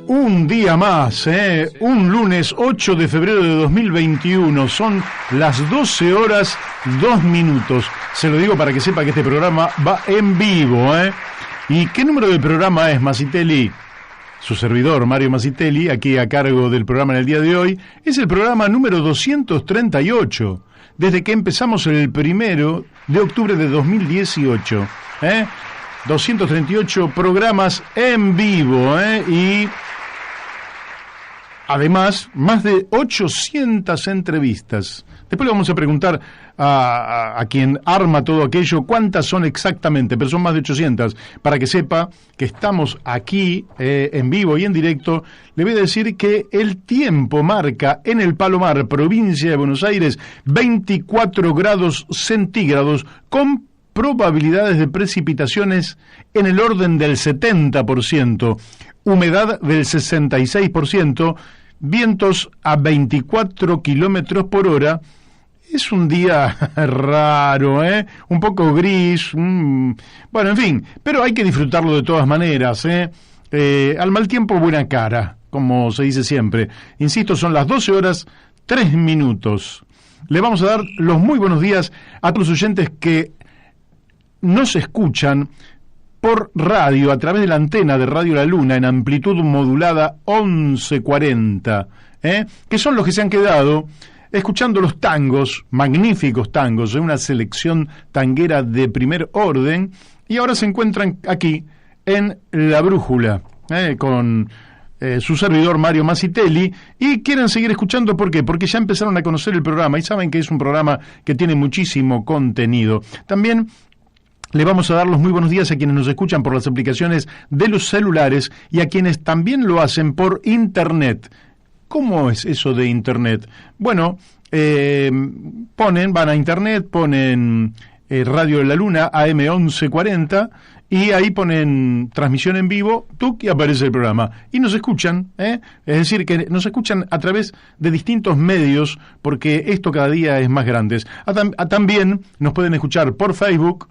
Un día más, un lunes 8 de febrero de 2021, son las 12 horas 2 minutos. Se lo digo para que sepa que este programa va en vivo, ¿Y qué número de programa es, Masitelli? Su servidor, Mario Masitelli, aquí a cargo del programa en el día de hoy, es el programa número 238, desde que empezamos el 1 de octubre de 2018, 238 programas en vivo, y además más de 800 entrevistas. Después le vamos a preguntar a quien arma todo aquello cuántas son exactamente, pero son más de 800. Para que sepa que estamos aquí en vivo y en directo, le voy a decir que el tiempo marca en el Palomar, provincia de Buenos Aires, 24 grados centígrados con probabilidades de precipitaciones en el orden del 70%, humedad del 66%, vientos a 24 kilómetros por hora. Es un día raro, un poco gris, bueno, en fin, pero hay que disfrutarlo de todas maneras, al mal tiempo buena cara, como se dice siempre. Insisto, son las 12 horas 3 minutos. Le vamos a dar los muy buenos días a todos los oyentes que nos escuchan por radio, a través de la antena de Radio La Luna, en amplitud modulada 1140, que son los que se han quedado escuchando los tangos, magníficos tangos, una selección tanguera de primer orden, y ahora se encuentran aquí en La Brújula, con su servidor Mario Masitelli, y quieren seguir escuchando. ¿Por qué? Porque ya empezaron a conocer el programa y saben que es un programa que tiene muchísimo contenido. También le vamos a dar los muy buenos días a quienes nos escuchan por las aplicaciones de los celulares y a quienes también lo hacen por Internet. ¿Cómo es eso de Internet? Bueno, van a Internet, ponen Radio de la Luna, AM 1140, y ahí ponen transmisión en vivo, y aparece el programa. Y nos escuchan, es decir, que nos escuchan a través de distintos medios, porque esto cada día es más grande. También nos pueden escuchar por Facebook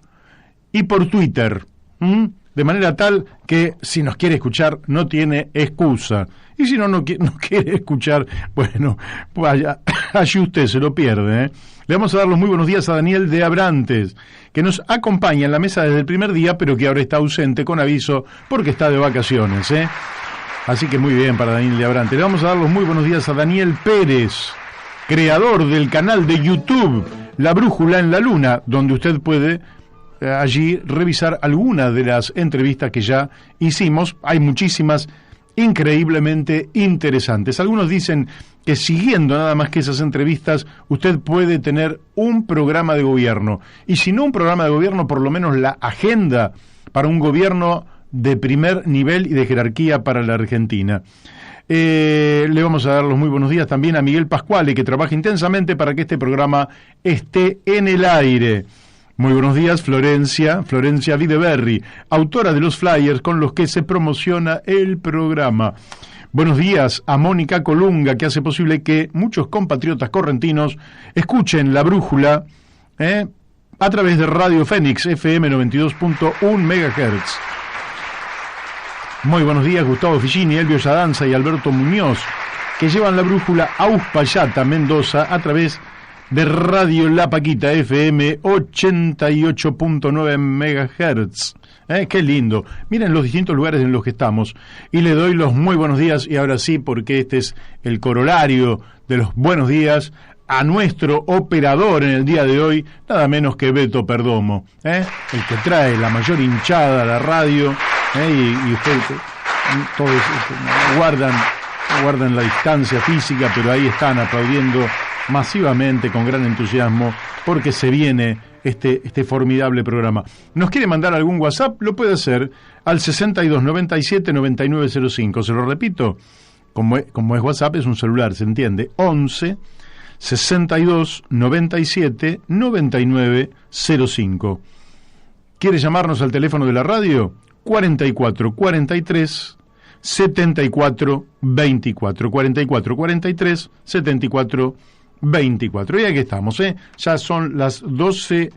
y por Twitter, de manera tal que si nos quiere escuchar no tiene excusa. Y si no quiere escuchar, bueno, vaya, allí usted se lo pierde. Le vamos a dar los muy buenos días a Daniel de Abrantes, que nos acompaña en la mesa desde el primer día, pero que ahora está ausente con aviso porque está de vacaciones. Así que muy bien para Daniel de Abrantes. Le vamos a dar los muy buenos días a Daniel Pérez, creador del canal de YouTube La Brújula en la Luna, donde usted puede allí revisar algunas de las entrevistas que ya hicimos. Hay muchísimas increíblemente interesantes. Algunos dicen que siguiendo nada más que esas entrevistas usted puede tener un programa de gobierno, y si no un programa de gobierno, por lo menos la agenda para un gobierno de primer nivel y de jerarquía para la Argentina. Le vamos a dar los muy buenos días también a Miguel Pascuale, que trabaja intensamente para que este programa esté en el aire. Muy buenos días, Florencia Videberry, autora de los flyers con los que se promociona el programa. Buenos días a Mónica Colunga, que hace posible que muchos compatriotas correntinos escuchen La Brújula a través de Radio Fénix, FM 92.1 MHz. Muy buenos días, Gustavo Ficini, Elvio Yadanza y Alberto Muñoz, que llevan La Brújula a Uspallata, Mendoza, a través de Radio La Paquita, FM 88.9 MHz. Qué lindo. Miren los distintos lugares en los que estamos. Y le doy los muy buenos días, y ahora sí, porque este es el corolario de los buenos días, a nuestro operador en el día de hoy, nada menos que Beto Perdomo, el que trae la mayor hinchada a la radio, y ustedes todos guardan la distancia física, pero ahí están aplaudiendo masivamente, con gran entusiasmo, porque se viene este formidable programa. ¿Nos quiere mandar algún WhatsApp? Lo puede hacer al 6297-9905. Se lo repito, como es WhatsApp, es un celular, ¿se entiende? 11 62 97 99 05. ¿Quiere llamarnos al teléfono de la radio? 44 43 74 24. 44 43 74 24. Y aquí estamos, ya son las 12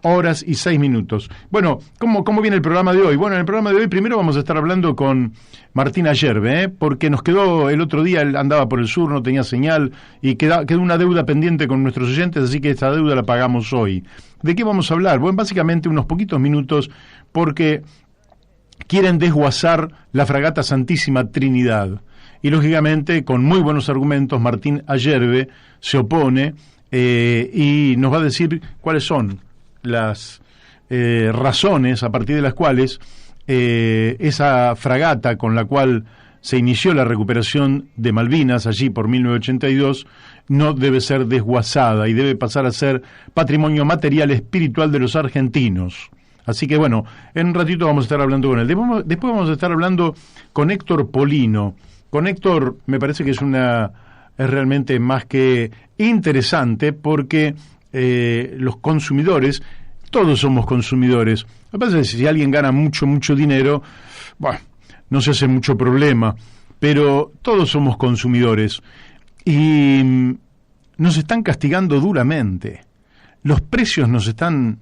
horas y 6 minutos. Bueno, ¿cómo viene el programa de hoy? Bueno, en el programa de hoy primero vamos a estar hablando con Martín Ayerbe, porque nos quedó el otro día, él andaba por el sur, no tenía señal, y quedó una deuda pendiente con nuestros oyentes, así que esta deuda la pagamos hoy. ¿De qué vamos a hablar? Bueno, básicamente unos poquitos minutos, porque quieren desguazar la fragata Santísima Trinidad. Y lógicamente, con muy buenos argumentos, Martín Ayerbe se opone y nos va a decir cuáles son las razones a partir de las cuales esa fragata con la cual se inició la recuperación de Malvinas allí por 1982 no debe ser desguazada y debe pasar a ser patrimonio material espiritual de los argentinos. Así que bueno, en un ratito vamos a estar hablando con él. Después vamos a estar hablando con Héctor Polino. Con Héctor me parece que es realmente más que interesante, porque los consumidores, todos somos consumidores. Lo que pasa es que si alguien gana mucho dinero, bueno, no se hace mucho problema, pero todos somos consumidores y nos están castigando duramente. Los precios nos están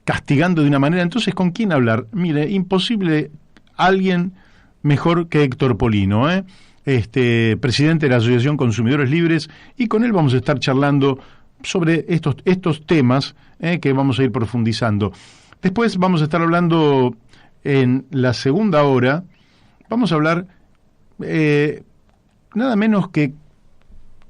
castigando de una manera. Entonces, ¿con quién hablar? Mire, imposible alguien mejor que Héctor Polino, presidente de la Asociación Consumidores Libres, y con él vamos a estar charlando sobre estos temas que vamos a ir profundizando. Después vamos a estar hablando en la segunda hora, vamos a hablar nada menos que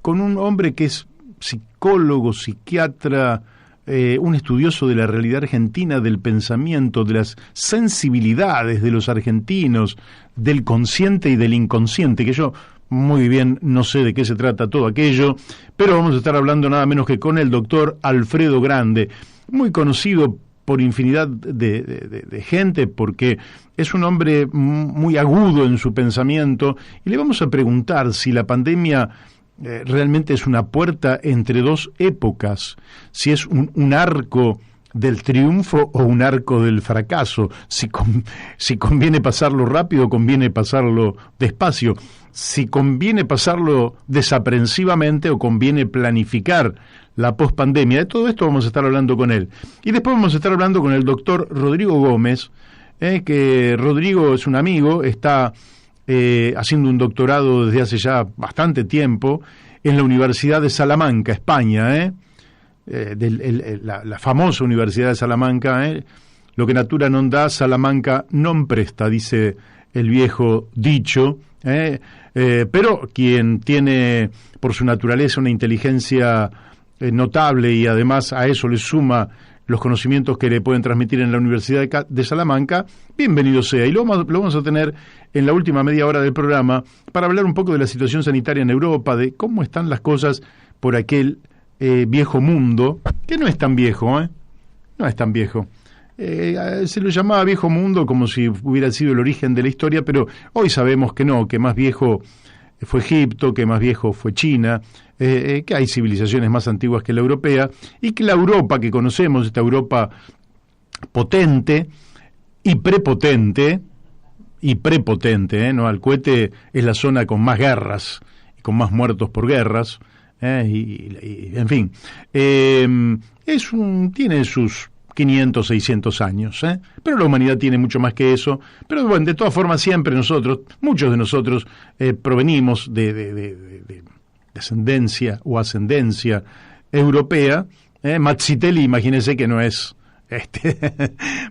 con un hombre que es psicólogo, psiquiatra, un estudioso de la realidad argentina, del pensamiento, de las sensibilidades de los argentinos, del consciente y del inconsciente, que yo muy bien no sé de qué se trata todo aquello, pero vamos a estar hablando nada menos que con el doctor Alfredo Grande, muy conocido por infinidad de gente, porque es un hombre muy agudo en su pensamiento, y le vamos a preguntar si la pandemia realmente es una puerta entre dos épocas, si es un arco del triunfo o un arco del fracaso, si conviene pasarlo rápido o conviene pasarlo despacio, si conviene pasarlo desaprensivamente o conviene planificar la pospandemia. De todo esto vamos a estar hablando con él. Y después vamos a estar hablando con el doctor Rodrigo Gómez, que Rodrigo es un amigo, está haciendo un doctorado desde hace ya bastante tiempo en la Universidad de Salamanca, España, la famosa Universidad de Salamanca, lo que natura non dá, Salamanca non presta, dice el viejo dicho, pero quien tiene por su naturaleza una inteligencia notable, y además a eso le suma los conocimientos que le pueden transmitir en la Universidad de Salamanca, bienvenido sea. Y lo vamos a tener en la última media hora del programa para hablar un poco de la situación sanitaria en Europa, de cómo están las cosas por aquel viejo mundo, que no es tan viejo, no es tan viejo. Se lo llamaba viejo mundo como si hubiera sido el origen de la historia, pero hoy sabemos que no, que más viejo fue Egipto, que más viejo fue China, que hay civilizaciones más antiguas que la europea, y que la Europa que conocemos, esta Europa potente y prepotente, ¿no? Alcuete es la zona con más guerras y con más muertos por guerras, en fin, tiene sus 500, 600 años, pero la humanidad tiene mucho más que eso. Pero bueno, de todas formas, siempre muchos de nosotros provenimos de descendencia o ascendencia europea. Mazzitelli, imagínense que no es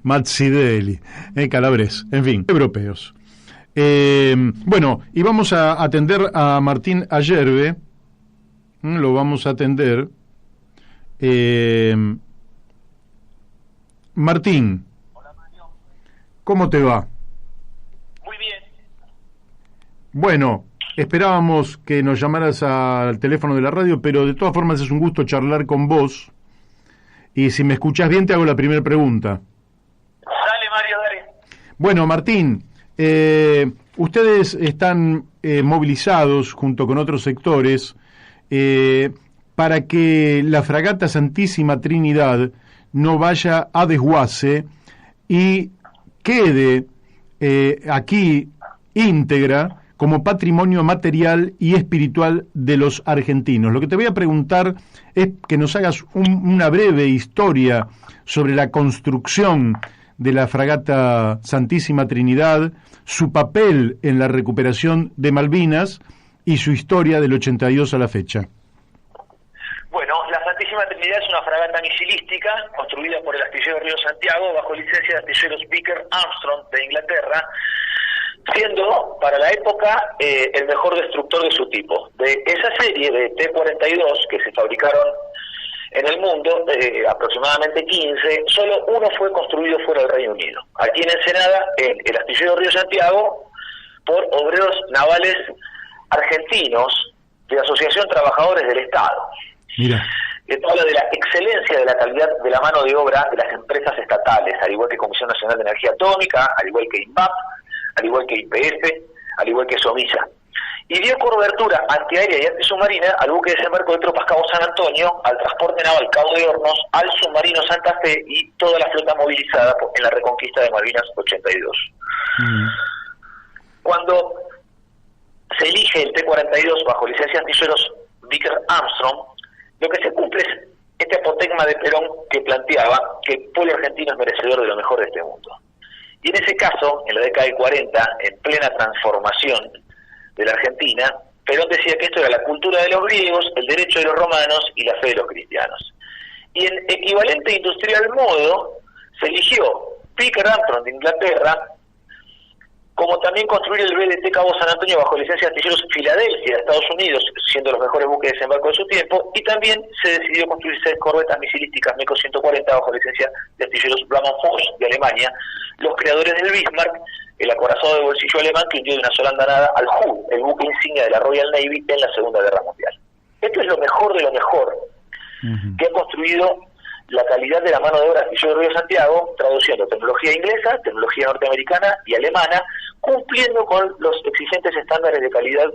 Mazzitelli, Calabres, en fin, europeos. Bueno, y vamos a atender a Martín Ayerbe, lo vamos a atender. Martín. Hola, Mario. ¿Cómo te va? Muy bien. Bueno, esperábamos que nos llamaras al teléfono de la radio, pero de todas formas es un gusto charlar con vos. Y si me escuchás bien, te hago la primera pregunta. Dale, Mario, dale. Bueno, Martín, ustedes están movilizados junto con otros sectores para que la fragata Santísima Trinidad no vaya a desguace y quede aquí íntegra como patrimonio material y espiritual de los argentinos. Lo que te voy a preguntar es que nos hagas una breve historia sobre la construcción de la fragata Santísima Trinidad, su papel en la recuperación de Malvinas y su historia del 82 a la fecha. Bueno, la Santísima Trinidad es una fragata misilística construida por el astillero Río Santiago bajo licencia de astilleros Vickers Armstrong de Inglaterra, siendo para la época el mejor destructor de su tipo. De esa serie de T-42 que se fabricaron en el mundo, aproximadamente 15, solo uno fue construido fuera del Reino Unido. Aquí en Ensenada, el astillero Río Santiago, por obreros navales argentinos de la Asociación Trabajadores del Estado. Mira. Esto habla de la excelencia de la calidad de la mano de obra de las empresas estatales, al igual que Comisión Nacional de Energía Atómica, al igual que INVAP, al igual que YPF, al igual que SOMISA. Y dio cobertura antiaérea y antisubmarina al buque de desembarco de tropas Cabo San Antonio, al transporte naval Cabo de Hornos, al submarino Santa Fe y toda la flota movilizada en la reconquista de Malvinas 82. Cuando se elige el T-42 bajo licencia astilleros Vickers Armstrong, lo que se cumple es este apotegma de Perón que planteaba que el pueblo argentino es merecedor de lo mejor de este mundo. Y en ese caso, en la década del 40, en plena transformación de la Argentina, Perón decía que esto era la cultura de los griegos, el derecho de los romanos y la fe de los cristianos. Y en equivalente industrial modo, se eligió Vickers Armstrong de Inglaterra, como también construir el BDT Cabo San Antonio bajo licencia de astilleros Filadelfia de Estados Unidos, siendo los mejores buques de desembarco de su tiempo, y también se decidió construir 6 corbetas misilísticas MECO 140 bajo licencia de astilleros Blaumann-Force de Alemania, los creadores del Bismarck, el acorazado de bolsillo alemán que hundió de una sola andanada al Hood, el buque insignia de la Royal Navy en la Segunda Guerra Mundial. Esto es lo mejor de lo mejor que ha construido la calidad de la mano de obra astillero Río Santiago, traduciendo tecnología inglesa, tecnología norteamericana y alemana, cumpliendo con los exigentes estándares de calidad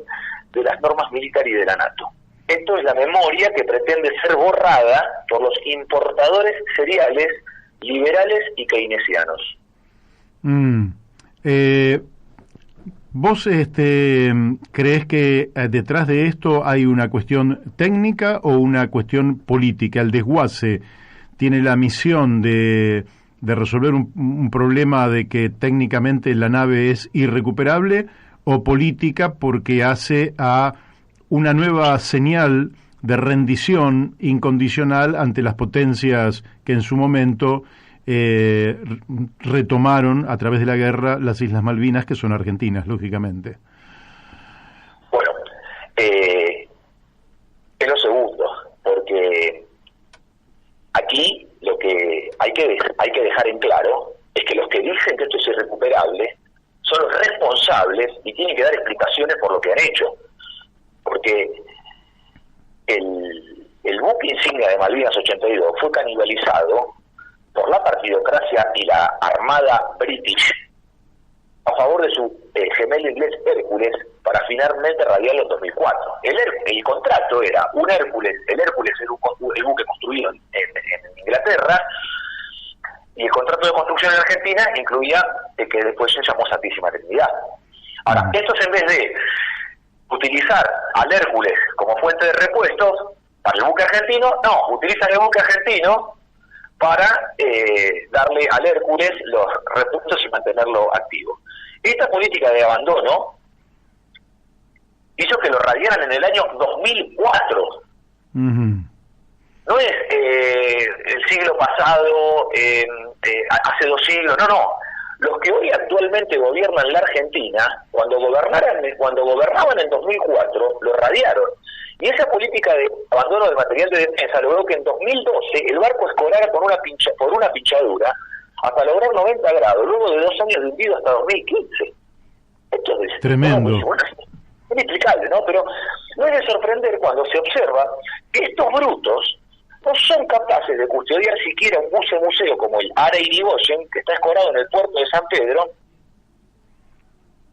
de las normas militares y de la NATO. Esto es la memoria que pretende ser borrada por los importadores seriales, liberales y keynesianos. ¿Vos crees que detrás de esto hay una cuestión técnica o una cuestión política? El desguace tiene la misión de resolver un problema de que técnicamente la nave es irrecuperable, o política porque hace a una nueva señal de rendición incondicional ante las potencias que en su momento retomaron a través de la guerra las Islas Malvinas, que son argentinas, lógicamente. Bueno, es lo segundo, porque aquí lo que hay que dejar en claro es que los que dicen que esto es irrecuperable son los responsables y tienen que dar explicaciones por lo que han hecho, porque el buque insignia de Malvinas 82 fue canibalizado por la partidocracia y la armada british a favor de su gemelo inglés Hércules para finalmente radiarlo en 2004. El contrato era un Hércules, el Hércules era el buque construido en Inglaterra, y el contrato de construcción en Argentina incluía que después se llamó Santísima Trinidad. Ahora, estos en vez de utilizar al Hércules como fuente de repuestos para el buque argentino, no, utilizan el buque argentino para darle al Hércules los repuestos y mantenerlo activo. Esta política de abandono hizo que lo radiaran en el año 2004. No es el siglo pasado, hace 2 siglos, no. Los que hoy actualmente gobiernan la Argentina, cuando gobernaban en 2004, lo radiaron. Y esa política de abandono de material de defensa logró que en 2012 el barco escorara por una pinchadura hasta lograr 90 grados, luego de 2 años de hundido hasta 2015. Esto es tremendo. Es inexplicable, ¿no? Pero no es de sorprender cuando se observa que estos brutos no son capaces de custodiar siquiera un museo como el Ara Irigoyen, que está escorado en el puerto de San Pedro.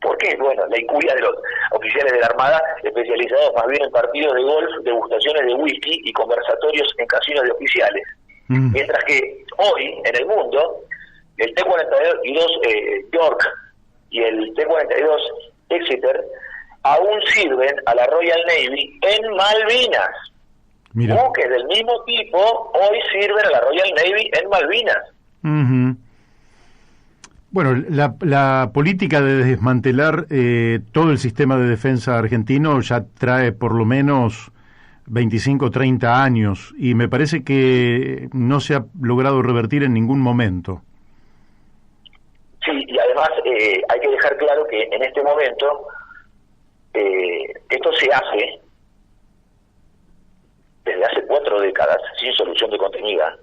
¿Por qué? Bueno, la incuria de los oficiales de la Armada, especializados más bien en partidos de golf, degustaciones de whisky y conversatorios en casinos de oficiales. Mientras que hoy, en el mundo, el T-42 York y el T-42 Exeter aún sirven a la Royal Navy en Malvinas. Mira. Buques del mismo tipo hoy sirven a la Royal Navy en Malvinas. Uh-huh. Bueno, la política de desmantelar todo el sistema de defensa argentino ya trae por lo menos 25 o 30 años y me parece que no se ha logrado revertir en ningún momento. Sí, y además hay que dejar claro que en este momento esto se hace desde hace 4 décadas sin solución de continuidad,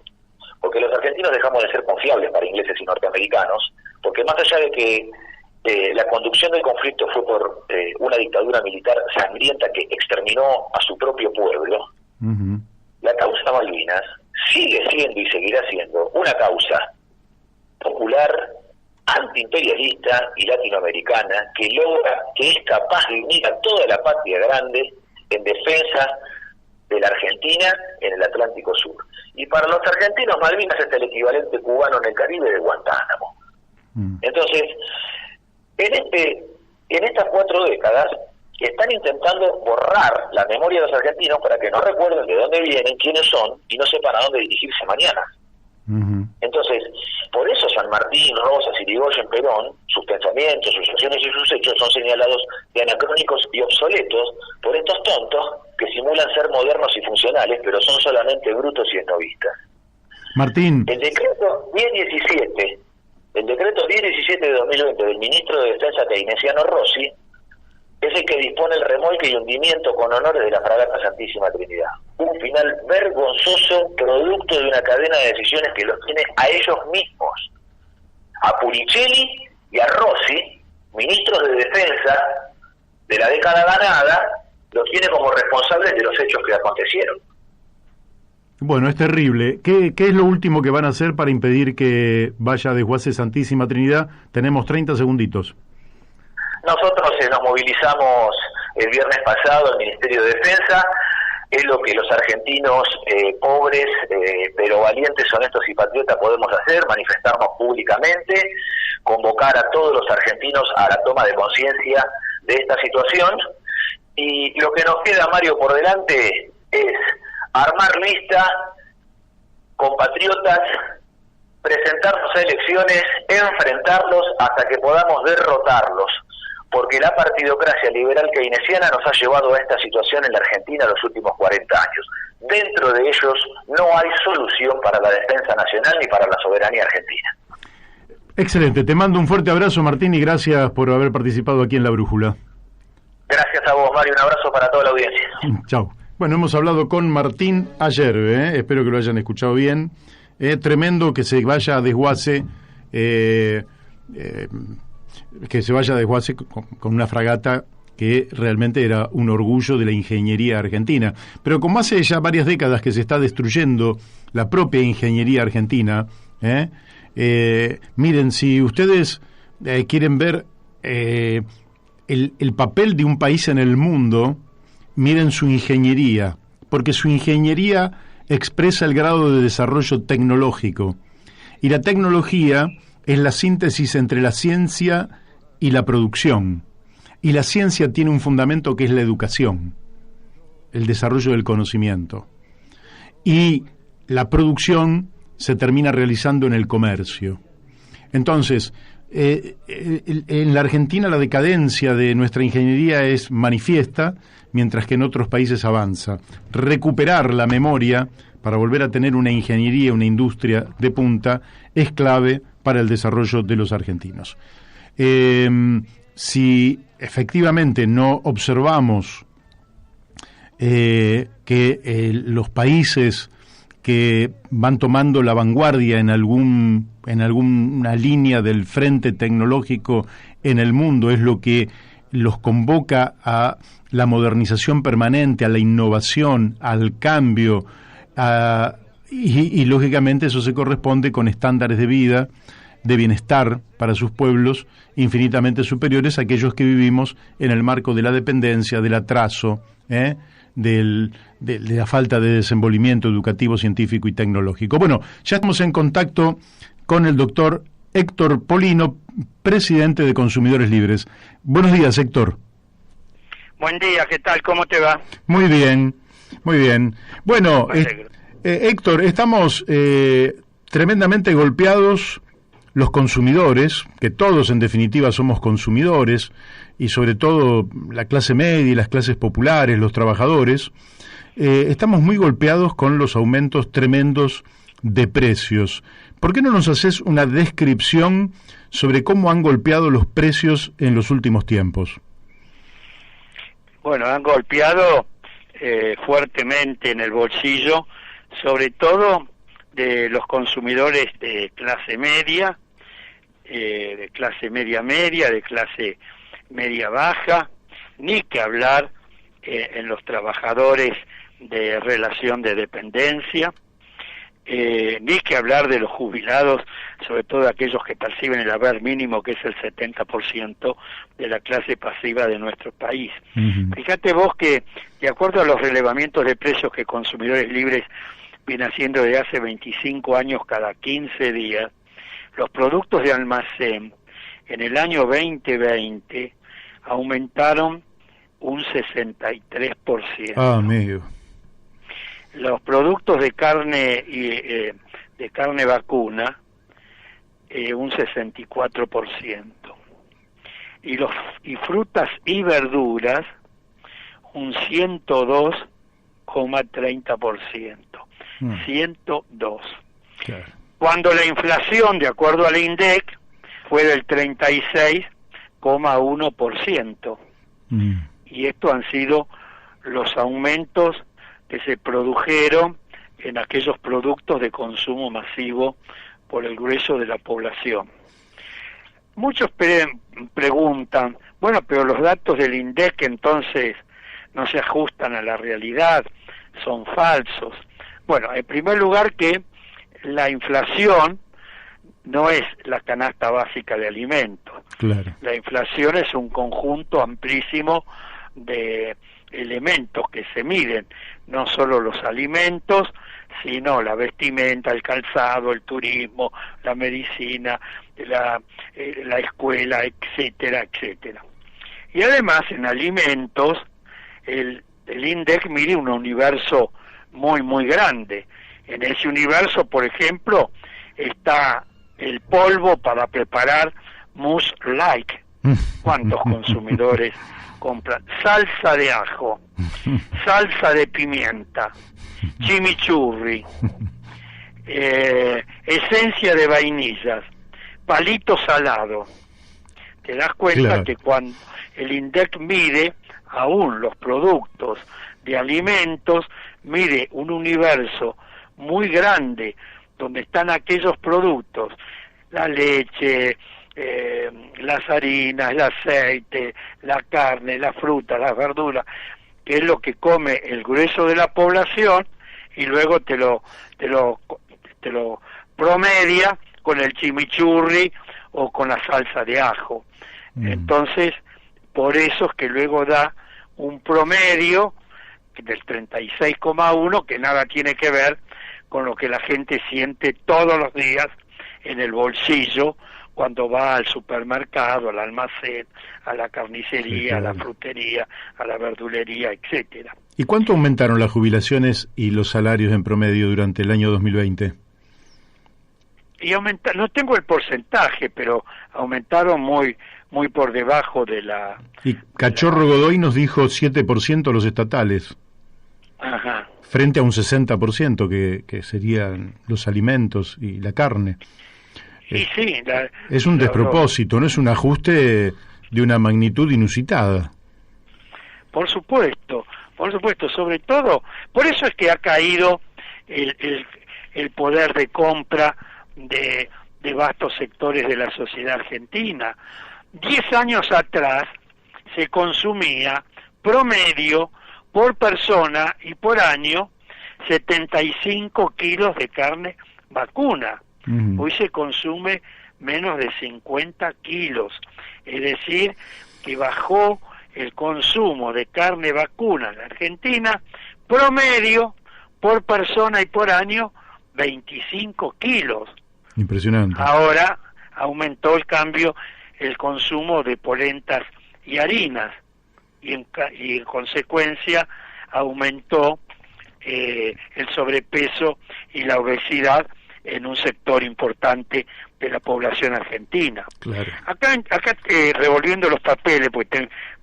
porque los argentinos dejamos de ser confiables para ingleses y norteamericanos, porque más allá de que la conducción del conflicto fue por una dictadura militar sangrienta que exterminó a su propio pueblo, uh-huh. La causa Malvinas sigue siendo y seguirá siendo una causa popular, antiimperialista y latinoamericana que es capaz de unir a toda la patria grande en defensa de la Argentina en el Atlántico Sur. Y para los argentinos, Malvinas es el equivalente cubano en el Caribe de Guantánamo. Entonces, en estas 4 décadas están intentando borrar la memoria de los argentinos para que no recuerden de dónde vienen, quiénes son y no sepan a dónde dirigirse mañana. Uh-huh. Entonces, por eso San Martín, Rosas, Irigoyen, Perón, sus pensamientos, sus acciones y sus hechos son señalados de anacrónicos y obsoletos por estos tontos que simulan ser modernos y funcionales, pero son solamente brutos y esnovistas. Martín. El decreto 1017 de 2020 del ministro de Defensa keynesiano Rossi es el que dispone el remolque y hundimiento con honores de la fragata Santísima Trinidad. Un final vergonzoso, producto de una cadena de decisiones que los tiene a ellos mismos, a Puricelli y a Rossi, ministros de Defensa de la década ganada, los tiene como responsables de los hechos que acontecieron. Bueno, es terrible. ¿Qué es lo último que van a hacer para impedir que vaya a desguace Santísima Trinidad? Tenemos 30 segunditos. Nosotros nos movilizamos el viernes pasado al Ministerio de Defensa. Es lo que los argentinos pobres, pero valientes, honestos y patriotas podemos hacer: manifestarnos públicamente, convocar a todos los argentinos a la toma de conciencia de esta situación. Y lo que nos queda, Mario, por delante es armar lista, compatriotas, presentarnos a elecciones, enfrentarlos hasta que podamos derrotarlos, porque la partidocracia liberal keynesiana nos ha llevado a esta situación en la Argentina los últimos 40 años. Dentro de ellos no hay solución para la defensa nacional ni para la soberanía argentina. Excelente, te mando un fuerte abrazo, Martín, y gracias por haber participado aquí en La Brújula. Gracias a vos, Mario, un abrazo para toda la audiencia. Chao. Bueno, hemos hablado con Martín Ayerbe, espero que lo hayan escuchado bien. Tremendo que se vaya a desguace, con una fragata que realmente era un orgullo de la ingeniería argentina. Pero como hace ya varias décadas que se está destruyendo la propia ingeniería argentina, miren, si ustedes quieren ver el papel de un país en el mundo, miren su ingeniería, porque su ingeniería expresa el grado de desarrollo tecnológico. Y la tecnología es la síntesis entre la ciencia y la producción. Y la ciencia tiene un fundamento que es la educación, el desarrollo del conocimiento. Y la producción se termina realizando en el comercio. Entonces, en la Argentina la decadencia de nuestra ingeniería es manifiesta, mientras que en otros países avanza. Recuperar la memoria para volver a tener una ingeniería, una industria de punta, es clave para el desarrollo de los argentinos. Si efectivamente no observamos que los países que van tomando la vanguardia en alguna línea del frente tecnológico en el mundo es lo que los convoca a la modernización permanente, a la innovación, al cambio, y lógicamente eso se corresponde con estándares de vida, de bienestar para sus pueblos infinitamente superiores a aquellos que vivimos en el marco de la dependencia, del atraso, de la falta de desenvolvimiento educativo, científico y tecnológico. Bueno, ya estamos en contacto con el doctor Héctor Polino, presidente de Consumidores Libres. Buenos días, Héctor. Buen día, ¿qué tal? ¿Cómo te va? Muy bien, muy bien. Bueno, Me alegro. Héctor, estamos tremendamente golpeados los consumidores, que todos en definitiva somos consumidores, y sobre todo la clase media y las clases populares, los trabajadores, estamos muy golpeados con los aumentos tremendos de precios. ¿Por qué no nos haces una descripción sobre cómo han golpeado los precios en los últimos tiempos? Bueno, han golpeado fuertemente en el bolsillo, sobre todo de los consumidores de clase media, de clase media, de clase media baja, ni que hablar en los trabajadores de relación de dependencia, ni que hablar de los jubilados, sobre todo aquellos que perciben el haber mínimo, que es el 70% de la clase pasiva de nuestro país. Uh-huh. Fíjate vos que, de acuerdo a los relevamientos de precios que Consumidores Libres viene haciendo desde hace 25 años cada 15 días, los productos de almacén en el año 2020 aumentaron un 63%. Ah, amigo. Los productos de carne y de carne vacuna un 64%. Y frutas y verduras un 102,30%. 102. Claro. Cuando la inflación, de acuerdo al INDEC, fue del 36,1%. Y estos han sido los aumentos que se produjeron en aquellos productos de consumo masivo por el grueso de la población. Muchos preguntan, bueno, pero los datos del INDEC entonces no se ajustan a la realidad, son falsos. Bueno, en primer lugar que la inflación no es la canasta básica de alimentos. Claro. La inflación es un conjunto amplísimo de elementos que se miden, no solo los alimentos, sino la vestimenta, el calzado, el turismo, la medicina, la escuela, etcétera, etcétera. Y además en alimentos el INDEC mide un universo muy, muy grande. En ese universo, por ejemplo, está el polvo para preparar mousse like. ¿Cuántos consumidores compran? Salsa de ajo, salsa de pimienta, chimichurri, esencia de vainillas, palito salado. Te das cuenta, claro, que cuando el INDEC mide aún los productos de alimentos, mide un universo muy grande donde están aquellos productos, la leche, las harinas, el aceite, la carne, la fruta, las verduras, que es lo que come el grueso de la población, y luego te lo promedia con el chimichurri o con la salsa de ajo. Entonces, por eso es que luego da un promedio del 36,1, que nada tiene que ver con lo que la gente siente todos los días en el bolsillo cuando va al supermercado, al almacén, a la carnicería, sí, claro, a la frutería, a la verdulería, etcétera. ¿Y cuánto aumentaron las jubilaciones y los salarios en promedio durante el año 2020? Y no tengo el porcentaje, pero aumentaron muy por debajo de la... Y Cachorro Godoy nos dijo 7% los estatales. Ajá. Frente a un 60% que serían los alimentos y la carne. Y sí, es un despropósito, no es un ajuste de una magnitud inusitada. Por supuesto, sobre todo, por eso es que ha caído el poder de compra de vastos sectores de la sociedad argentina. 10 años atrás se consumía promedio por persona y por año 75 kilos de carne vacuna. Hoy se consume menos de 50 kilos, es decir, que bajó el consumo de carne vacuna en la Argentina, promedio por persona y por año 25 kilos. Impresionante. Ahora aumentó el consumo de polentas y harinas, y en consecuencia aumentó el sobrepeso y la obesidad en un sector importante de la población argentina. Claro. Acá revolviendo los papeles, pues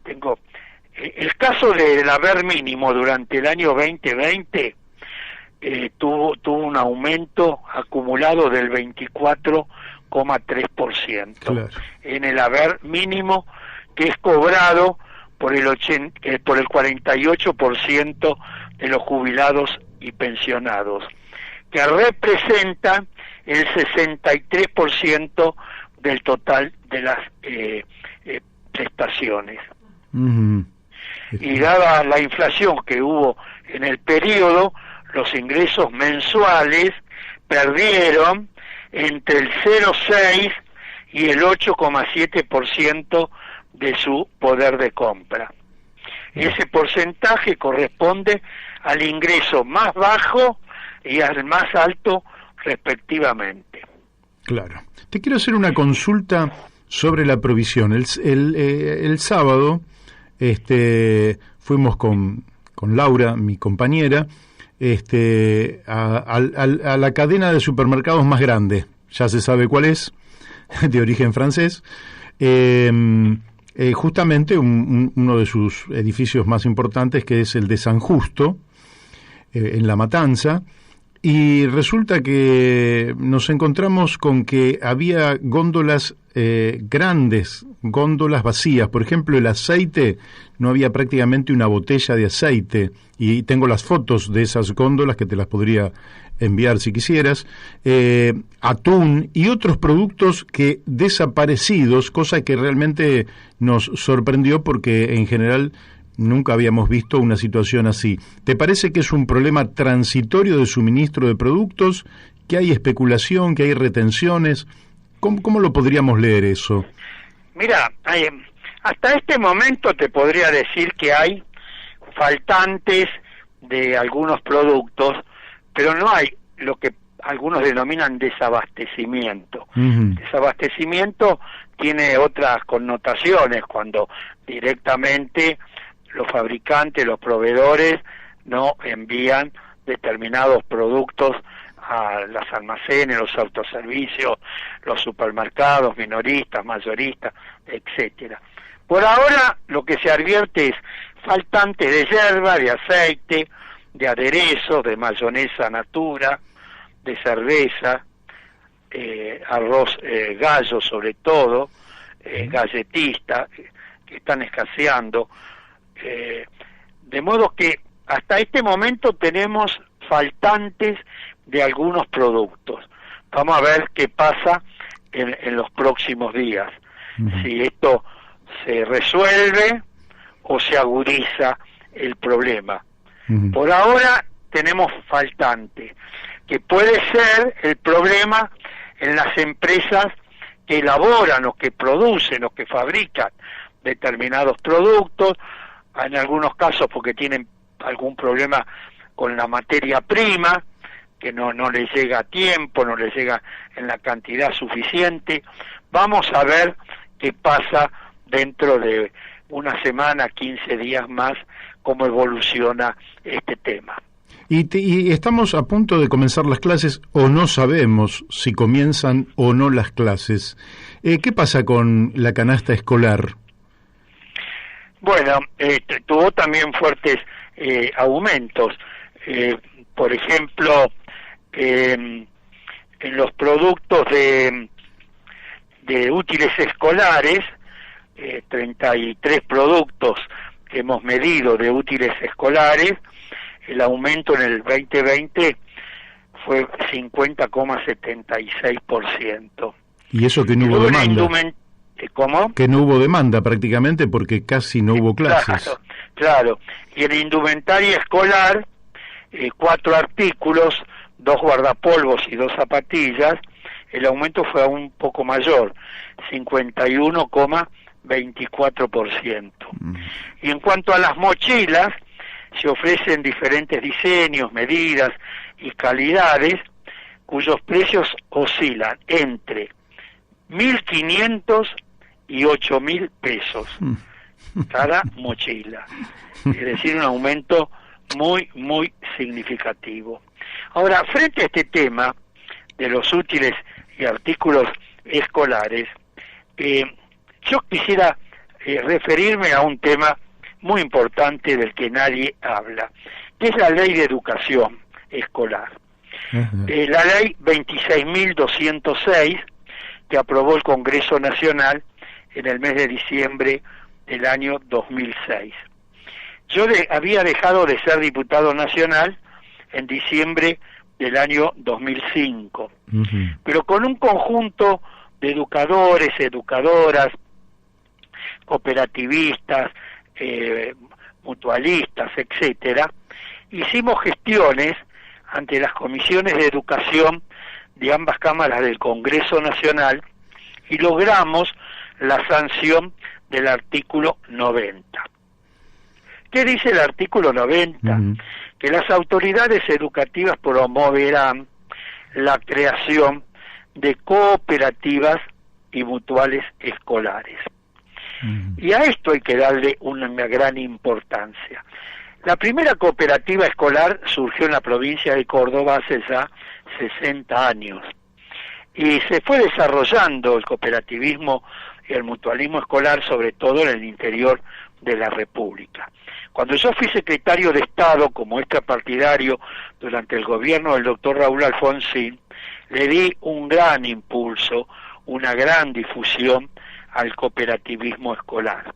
tengo el caso del haber mínimo durante el año 2020 tuvo un aumento acumulado del 24,3%. Claro. En el haber mínimo que es cobrado por el 48% de los jubilados y pensionados, que representa el 63% del total de las prestaciones. Uh-huh. Y dada la inflación que hubo en el periodo, los ingresos mensuales perdieron entre el 0,6 y el 8,7% de su poder de compra. Ese porcentaje corresponde al ingreso más bajo y al más alto respectivamente. Claro. Te quiero hacer una consulta sobre la provisión. El sábado fuimos con Laura, mi compañera, a la cadena de supermercados más grande. Ya se sabe cuál es, de origen francés. Justamente uno de sus edificios más importantes, que es el de San Justo, en La Matanza, y resulta que nos encontramos con que había góndolas grandes, góndolas vacías. Por ejemplo, el aceite, no había prácticamente una botella de aceite, y tengo las fotos de esas góndolas que te las podría enviar si quisieras. Atún y otros productos que desaparecidos, cosa que realmente nos sorprendió porque en general nunca habíamos visto una situación así. ¿Te parece que es un problema transitorio de suministro de productos, que hay especulación, que hay retenciones? ¿Cómo lo podríamos leer eso? Mira, hasta este momento te podría decir que hay faltantes de algunos productos, pero no hay lo que algunos denominan desabastecimiento. Uh-huh. Desabastecimiento tiene otras connotaciones, cuando directamente los fabricantes, los proveedores, no envían determinados productos a los almacenes, los autoservicios, los supermercados, minoristas, mayoristas, etcétera. Por ahora lo que se advierte es faltantes de yerba, de aceite, de aderezo, de mayonesa natura, de cerveza, arroz gallo sobre todo, galletista, que están escaseando. De modo que hasta este momento tenemos faltantes de algunos productos. Vamos a ver qué pasa en los próximos días, si esto se resuelve o se agudiza el problema. Por ahora tenemos faltantes, que puede ser el problema en las empresas que elaboran o que producen o que fabrican determinados productos, en algunos casos porque tienen algún problema con la materia prima, que no les llega a tiempo, no les llega en la cantidad suficiente. Vamos a ver qué pasa dentro de una semana, 15 días más, cómo evoluciona este tema. Y estamos a punto de comenzar las clases, o no sabemos si comienzan o no las clases. ¿Qué pasa con la canasta escolar? Bueno, tuvo también fuertes aumentos. Por ejemplo, en los productos de útiles escolares, 33 productos que hemos medido de útiles escolares, el aumento en el 2020 fue 50,76%. Y eso que no hubo demanda. ¿Cómo? Que no hubo demanda prácticamente porque casi no hubo clases. Claro. Y en indumentaria escolar, 4 artículos, 2 guardapolvos y 2 zapatillas, el aumento fue un poco mayor, 51,24%. Y en cuanto a las mochilas, se ofrecen diferentes diseños, medidas y calidades, cuyos precios oscilan entre 1.500 y 8.000 pesos. cada mochila. Es decir, un aumento muy, muy significativo. Ahora, frente a este tema de los útiles y artículos escolares, yo quisiera referirme a un tema muy importante del que nadie habla, que es la Ley de Educación Escolar. La Ley 26.206, que aprobó el Congreso Nacional en el mes de diciembre del año 2006. Yo había dejado de ser diputado nacional en diciembre del año 2005, pero con un conjunto de educadores, educadoras, cooperativistas, mutualistas, etcétera, hicimos gestiones ante las comisiones de educación de ambas cámaras del Congreso Nacional y logramos la sanción del artículo 90. ¿Qué dice el artículo 90? Que las autoridades educativas promoverán la creación de cooperativas y mutuales escolares. Y a esto hay que darle una gran importancia. La primera cooperativa escolar surgió en la provincia de Córdoba hace ya 60 años. Y se fue desarrollando el cooperativismo y el mutualismo escolar, sobre todo en el interior de la República. Cuando yo fui secretario de Estado como extrapartidario durante el gobierno del doctor Raúl Alfonsín, le di un gran impulso, una gran difusión al cooperativismo escolar.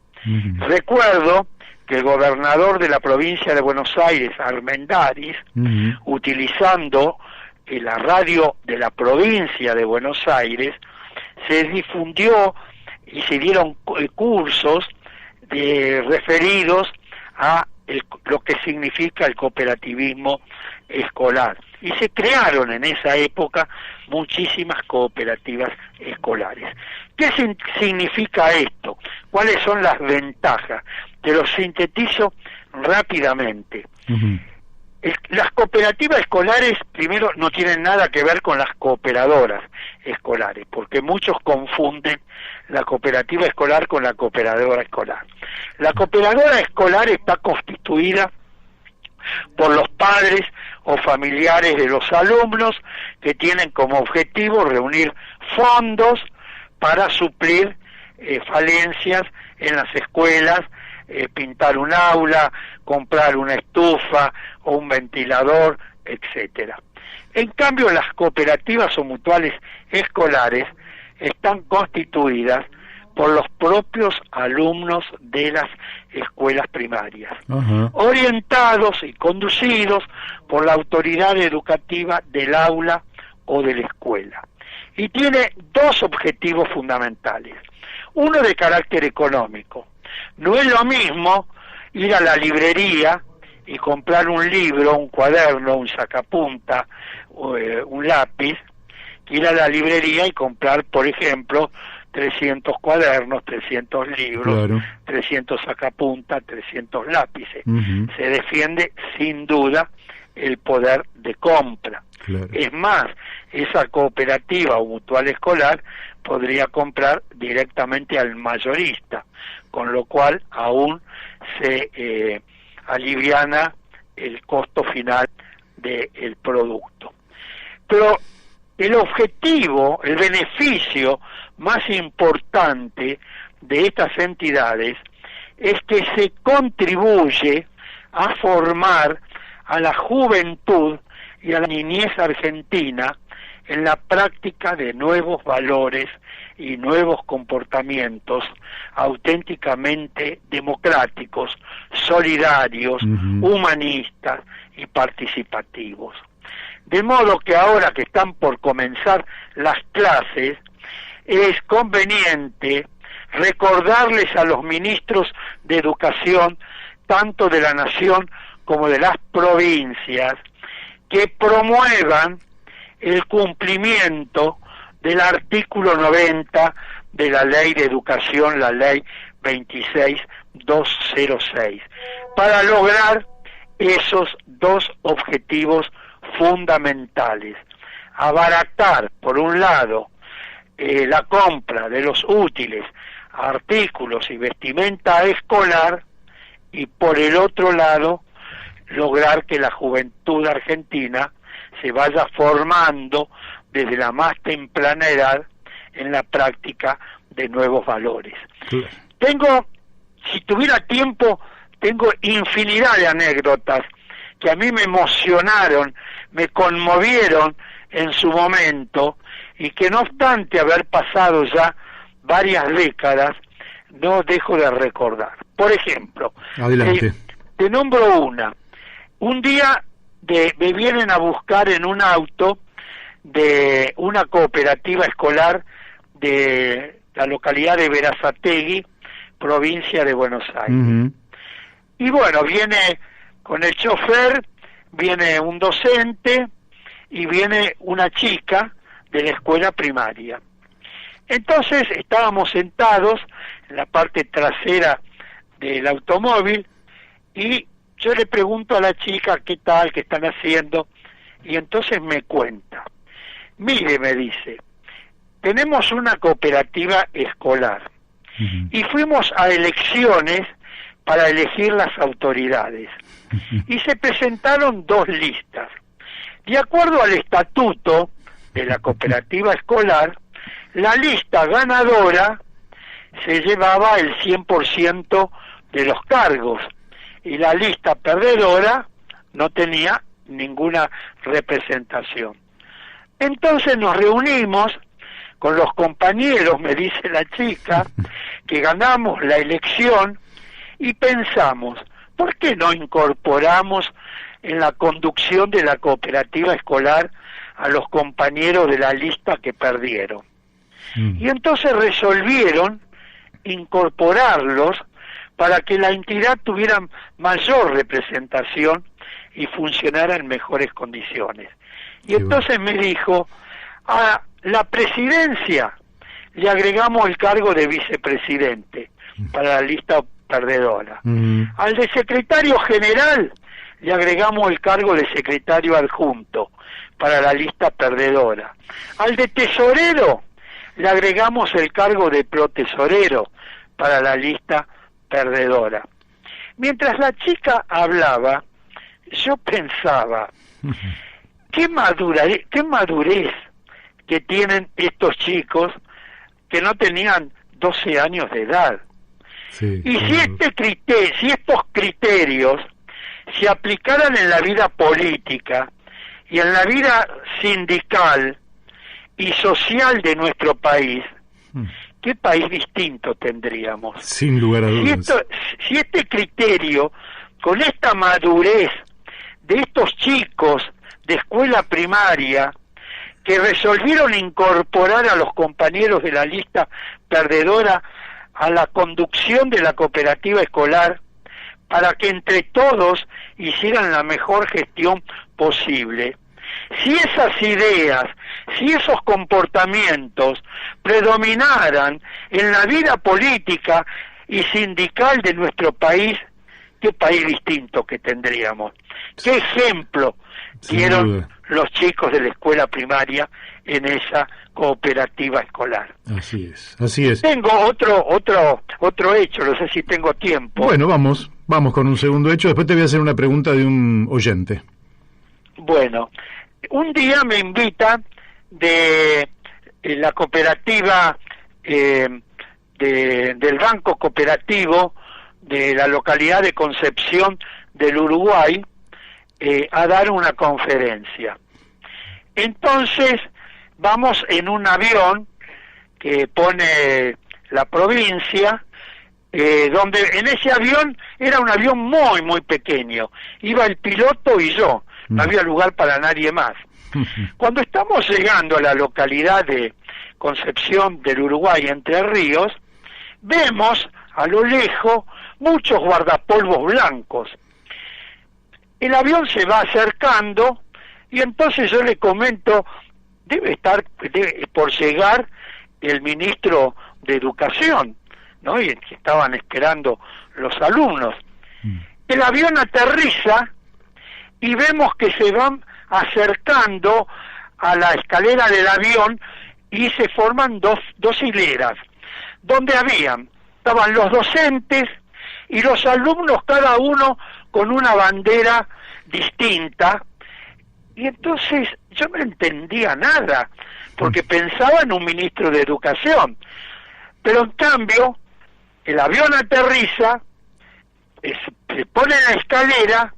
Recuerdo que el gobernador de la provincia de Buenos Aires, Armendáriz, utilizando la radio de la provincia de Buenos Aires, se difundió y se dieron cursos referidos a lo que significa el cooperativismo escolar. Y se crearon en esa época muchísimas cooperativas escolares. ¿Qué significa esto? ¿Cuáles son las ventajas? Te lo sintetizo rápidamente. Las cooperativas escolares, primero, no tienen nada que ver con las cooperadoras escolares, porque muchos confunden la cooperativa escolar con la cooperadora escolar. La cooperadora escolar está constituida por los padres o familiares de los alumnos que tienen como objetivo reunir fondos para suplir falencias en las escuelas, pintar un aula, comprar una estufa o un ventilador, etcétera. En cambio, las cooperativas o mutuales escolares están constituidas por los propios alumnos de las escuelas primarias, orientados y conducidos por la autoridad educativa del aula o de la escuela. Y tiene dos objetivos fundamentales. Uno de carácter económico. No es lo mismo ir a la librería y comprar un libro, un cuaderno, un sacapunta, un lápiz, que ir a la librería y comprar, por ejemplo, 300 cuadernos, 300 libros, claro, 300 sacapuntas, 300 lápices. Se defiende sin duda el poder de compra. Claro. Es más, esa cooperativa o mutual escolar podría comprar directamente al mayorista, con lo cual aún se aliviana el costo final del producto. Pero el objetivo, el beneficio más importante de estas entidades es que se contribuye a formar a la juventud y a la niñez argentina en la práctica de nuevos valores y nuevos comportamientos auténticamente democráticos, solidarios, humanistas y participativos. De modo que ahora que están por comenzar las clases, es conveniente recordarles a los ministros de educación, tanto de la nación como de las provincias, que promuevan el cumplimiento del artículo 90 de la Ley de Educación, la Ley 26.206, para lograr esos dos objetivos fundamentales: abaratar, por un lado, la compra de los útiles, artículos y vestimenta escolar, y por el otro lado lograr que la juventud argentina se vaya formando desde la más temprana edad en la práctica de nuevos valores. Sí. Si tuviera tiempo, tengo infinidad de anécdotas que a mí me emocionaron, me conmovieron en su momento, y que no obstante haber pasado ya varias décadas, no dejo de recordar. Por ejemplo, adelante. Te nombro una. Un día me vienen a buscar en un auto de una cooperativa escolar de la localidad de Berazategui, provincia de Buenos Aires. Uh-huh. Y bueno, viene con el chofer, viene un docente y viene una chica de la escuela primaria. Entonces estábamos sentados en la parte trasera del automóvil y yo le pregunto a la chica qué tal, qué están haciendo, y entonces me cuenta. Mire, me dice, tenemos una cooperativa escolar y fuimos a elecciones para elegir las autoridades y se presentaron 2 listas. De acuerdo al estatuto de la cooperativa escolar, la lista ganadora se llevaba el 100% de los cargos y la lista perdedora no tenía ninguna representación. Entonces nos reunimos con los compañeros, me dice la chica, que ganamos la elección y pensamos, ¿por qué no incorporamos en la conducción de la cooperativa escolar a los compañeros de la lista que perdieron? Y entonces resolvieron incorporarlos para que la entidad tuviera mayor representación y funcionara en mejores condiciones. Y entonces me dijo, a la presidencia le agregamos el cargo de vicepresidente para la lista perdedora. Al de secretario general le agregamos el cargo de secretario adjunto para la lista perdedora. Al de tesorero le agregamos el cargo de protesorero para la lista perdedora. Mientras la chica hablaba, yo pensaba, qué madurez que tienen estos chicos que no tenían 12 años de edad. Sí, y si estos criterios se aplicaran en la vida política y en la vida sindical y social de nuestro país, ¿qué país distinto tendríamos? Sin lugar a dudas. Si este criterio, con esta madurez de estos chicos de escuela primaria, que resolvieron incorporar a los compañeros de la lista perdedora a la conducción de la cooperativa escolar, para que entre todos hicieran la mejor gestión posible. Si esas ideas, si esos comportamientos predominaran en la vida política y sindical de nuestro país, qué país distinto que tendríamos. Qué ejemplo dieron los chicos de la escuela primaria en esa cooperativa escolar. Así es. Tengo otro hecho, no sé si tengo tiempo. Bueno, vamos con un segundo hecho, después te voy a hacer una pregunta de un oyente. Bueno, un día me invita de la cooperativa del Banco Cooperativo de la localidad de Concepción del Uruguay a dar una conferencia. Entonces vamos en un avión que pone la provincia, donde en ese avión era un avión muy muy pequeño, iba el piloto y yo, no había lugar para nadie más. Cuando estamos llegando a la localidad de Concepción del Uruguay, Entre Ríos, vemos a lo lejos muchos guardapolvos blancos. El avión se va acercando y entonces yo le comento, debe estar por llegar el ministro de Educación, ¿no? Y que estaban esperando los alumnos. El avión aterriza y vemos que se van acercando a la escalera del avión y se forman dos hileras. donde estaban los docentes y los alumnos, cada uno con una bandera distinta, y entonces yo no entendía nada, porque pensaba en un ministro de Educación, pero en cambio el avión aterriza, se pone en la escalera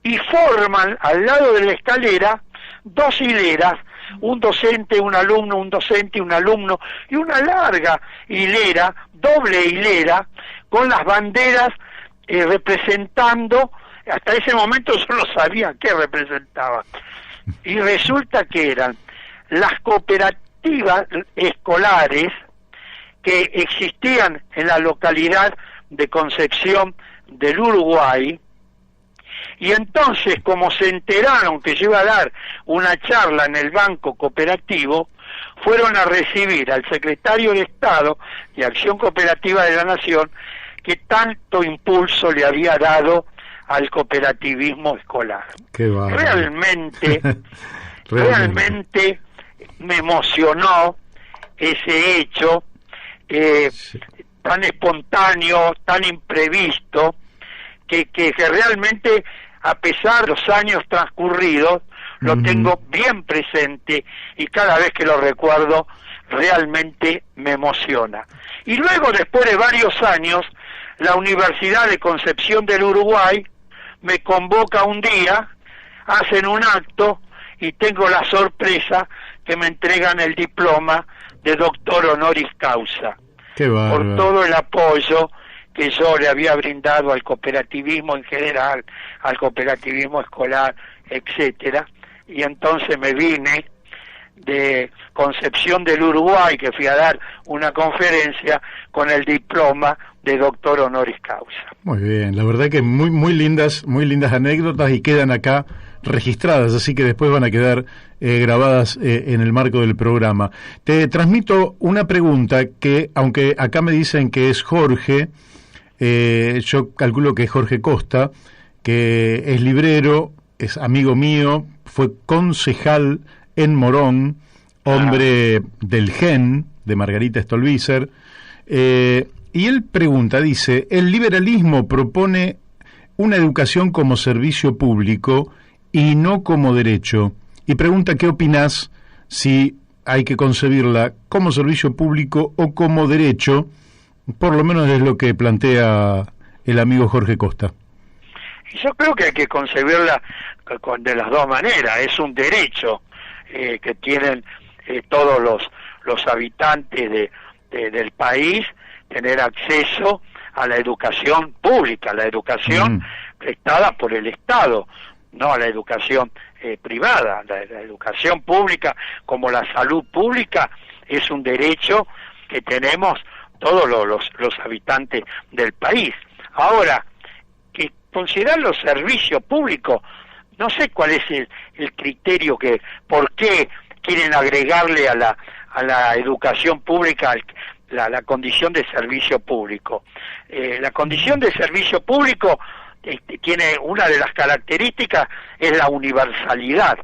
y forman al lado de la escalera dos hileras, un docente, un alumno, un docente, un alumno, y una larga hilera, doble hilera, con las banderas representando. Hasta ese momento yo no sabía qué representaba, y resulta que eran las cooperativas escolares que existían en la localidad de Concepción del Uruguay. Y entonces, como se enteraron que yo iba a dar una charla en el Banco Cooperativo, fueron a recibir al secretario de Estado de Acción Cooperativa de la Nación, que tanto impulso le había dado al cooperativismo escolar. Qué bárbaro. Realmente me emocionó ese hecho tan espontáneo, tan imprevisto, que realmente, a pesar de los años transcurridos, lo tengo bien presente, y cada vez que lo recuerdo realmente me emociona. Y luego, después de varios años, la Universidad de Concepción del Uruguay me convoca un día, hacen un acto y tengo la sorpresa que me entregan el diploma de doctor honoris causa. Qué bárbaro. Por todo el apoyo que yo le había brindado al cooperativismo en general, al cooperativismo escolar, etcétera. Y entonces me vine de Concepción del Uruguay, que fui a dar una conferencia, con el diploma de doctor honoris causa. Muy bien, la verdad que muy lindas anécdotas, y quedan acá registradas, así que después van a quedar grabadas en el marco del programa. Te transmito una pregunta que, aunque acá me dicen que es Jorge, yo calculo que es Jorge Costa, que es librero, es amigo mío, fue concejal en Morón, hombre del GEN, de Margarita Stolbizer, y él pregunta, dice: el liberalismo propone una educación como servicio público y no como derecho, y pregunta qué opinás, si hay que concebirla como servicio público o como derecho. Por lo menos es lo que plantea el amigo Jorge Costa. Yo creo que hay que concebirla de las dos maneras. Es un derecho que tienen todos los habitantes del país, tener acceso a la educación pública, la educación prestada por el Estado, no a la educación privada. La educación pública, como la salud pública, es un derecho que tenemos todos los habitantes del país. Ahora, que considerar los servicios públicos, no sé cuál es el criterio, por qué quieren agregarle a la educación pública la condición de servicio público. La condición de servicio público tiene una de las características, es la universalidad.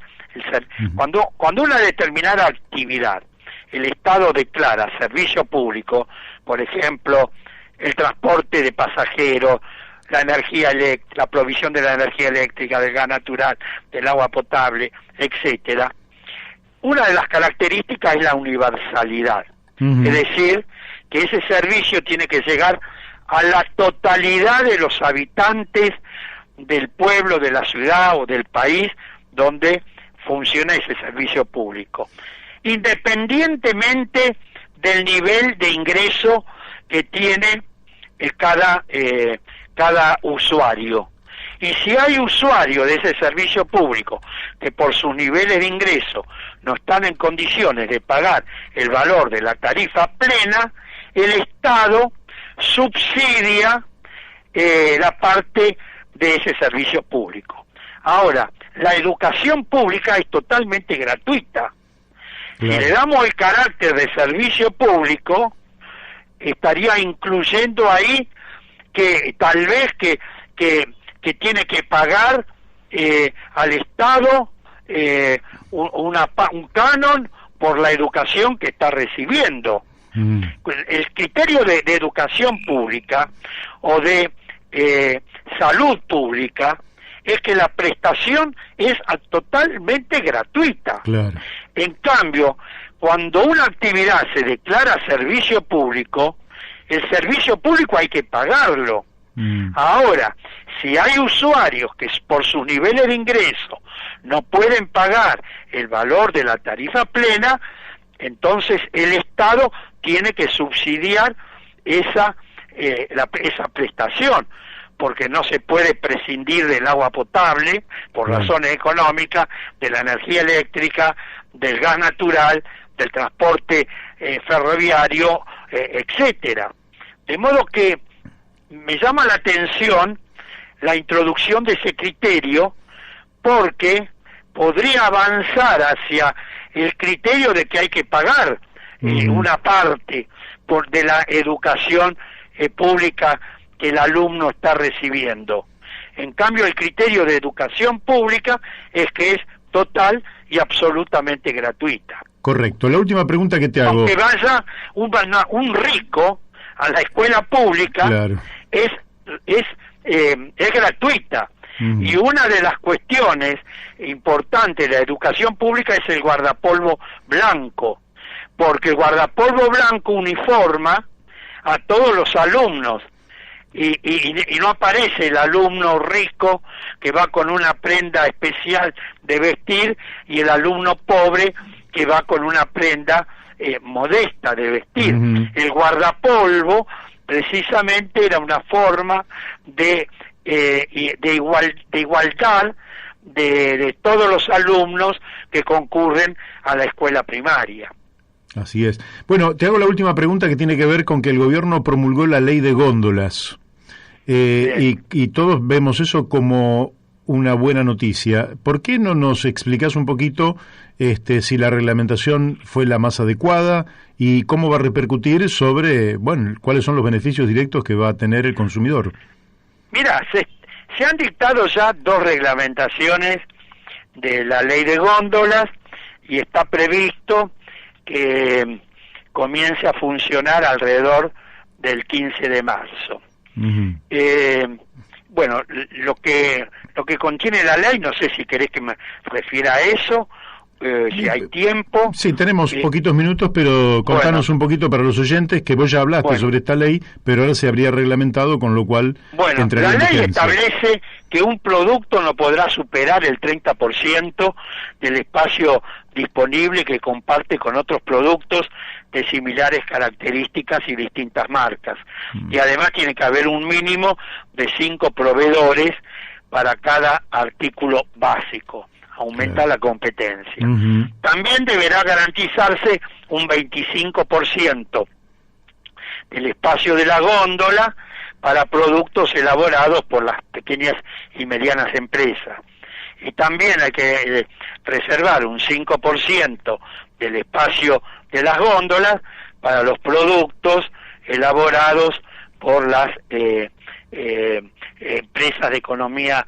Cuando una determinada actividad el Estado declara servicio público, por ejemplo, el transporte de pasajeros, la energía eléctrica, la provisión de la energía eléctrica, del gas natural, del agua potable, etcétera, una de las características es la universalidad. Es decir, que ese servicio tiene que llegar a la totalidad de los habitantes del pueblo, de la ciudad o del país donde funciona ese servicio público, independientemente del nivel de ingreso que tiene cada usuario. Y si hay usuarios de ese servicio público que por sus niveles de ingreso no están en condiciones de pagar el valor de la tarifa plena, el Estado subsidia la parte de ese servicio público. Ahora, la educación pública es totalmente gratuita. Claro. Si le damos el carácter de servicio público, estaría incluyendo ahí que tal vez que tiene que pagar al Estado un canon por la educación que está recibiendo. El criterio de educación pública o de salud pública es que la prestación es totalmente gratuita. Claro. En cambio, cuando una actividad se declara servicio público, el servicio público hay que pagarlo. Ahora, si hay usuarios que por sus niveles de ingreso no pueden pagar el valor de la tarifa plena, entonces el Estado tiene que subsidiar esa prestación, porque no se puede prescindir del agua potable por razones económicas, de la energía eléctrica, del gas natural, del transporte ferroviario, etcétera. De modo que me llama la atención la introducción de ese criterio, porque podría avanzar hacia el criterio de que hay que pagar una parte de la educación pública que el alumno está recibiendo. En cambio, el criterio de educación pública es que es total y absolutamente gratuita. Correcto. La última pregunta que te hago. Aunque vaya un rico a la escuela pública, claro, es gratuita. Y una de las cuestiones importantes de la educación pública es el guardapolvo blanco, porque el guardapolvo blanco uniforma a todos los alumnos, y no aparece el alumno rico que va con una prenda especial de vestir y el alumno pobre que va con una prenda modesta de vestir. El guardapolvo precisamente era una forma de igualdad de todos los alumnos que concurren a la escuela primaria. Así es. Bueno, te hago la última pregunta que tiene que ver con que el gobierno promulgó la ley de góndolas. Y todos vemos eso como una buena noticia. ¿Por qué no nos explicás un poquito si la reglamentación fue la más adecuada y cómo va a repercutir sobre, cuáles son los beneficios directos que va a tener el consumidor? Mira, se han dictado ya 2 reglamentaciones de la ley de góndolas y está previsto que comience a funcionar alrededor del 15 de marzo. Lo que contiene la ley, no sé si querés que me refiera a eso, si hay tiempo. Sí, tenemos poquitos minutos, pero contanos un poquito para los oyentes, que vos ya hablaste sobre esta ley, pero ahora se habría reglamentado, con lo cual... la ley establece que un producto no podrá superar el 30% del espacio disponible que comparte con otros productos de similares características y distintas marcas. Y además tiene que haber un mínimo de 5 proveedores para cada artículo básico. Aumenta la competencia. También deberá garantizarse un 25% del espacio de la góndola para productos elaborados por las pequeñas y medianas empresas. Y también hay que reservar un 5% del espacio de las góndolas para los productos elaborados por las empresas de economía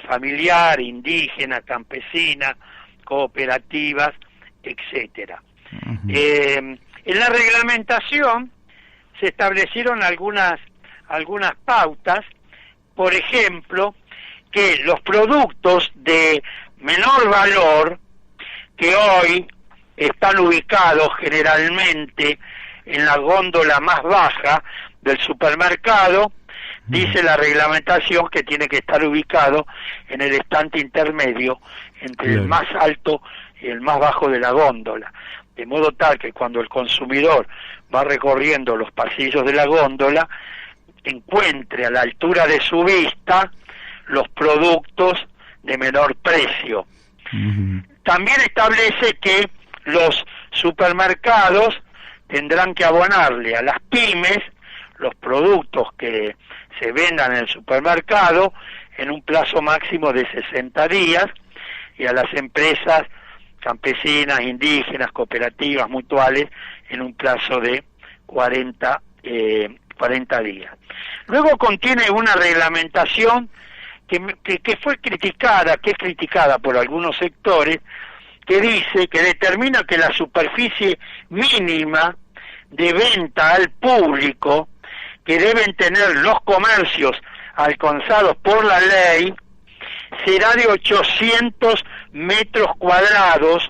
familiar, indígena, campesina, cooperativas, etcétera. En la reglamentación se establecieron algunas pautas, por ejemplo, que los productos de menor valor, que hoy están ubicados generalmente en la góndola más baja del supermercado, dice la reglamentación que tiene que estar ubicado en el estante intermedio entre el más alto y el más bajo de la góndola, de modo tal que cuando el consumidor va recorriendo los pasillos de la góndola encuentre a la altura de su vista los productos de menor precio. También establece que los supermercados tendrán que abonarle a las pymes los productos que se vendan en el supermercado en un plazo máximo de 60 días y a las empresas campesinas, indígenas, cooperativas, mutuales en un plazo de 40 días. Luego contiene una reglamentación que fue criticada, que es criticada por algunos sectores, que dice, que determina que la superficie mínima de venta al público que deben tener los comercios alcanzados por la ley será de 800 metros cuadrados,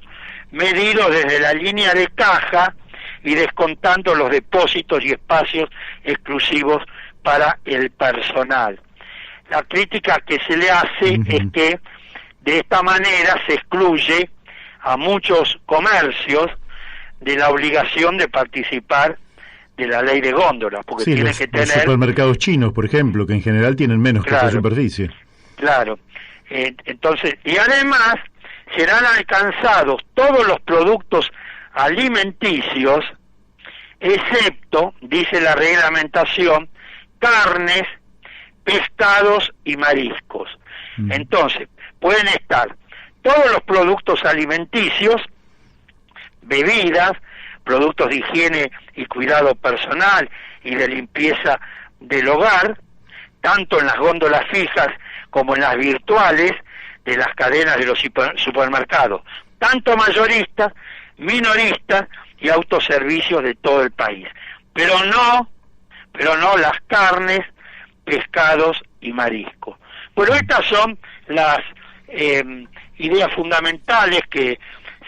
medidos desde la línea de caja y descontando los depósitos y espacios exclusivos para el personal. La crítica que se le hace es que de esta manera se excluye a muchos comercios de la obligación de participar de la ley de góndolas, porque sí, tienen que tener... los supermercados chinos, por ejemplo, que en general tienen menos que esta superficie. Claro. Entonces, y además serán alcanzados todos los productos alimenticios, excepto, dice la reglamentación, carnes, pescados y mariscos. Entonces, pueden estar todos los productos alimenticios, bebidas, productos de higiene y cuidado personal y de limpieza del hogar, tanto en las góndolas fijas como en las virtuales de las cadenas de los supermercados, tanto mayoristas, minoristas y autoservicios de todo el país. Pero no las carnes, pescados y mariscos. Pero estas son las ideas fundamentales que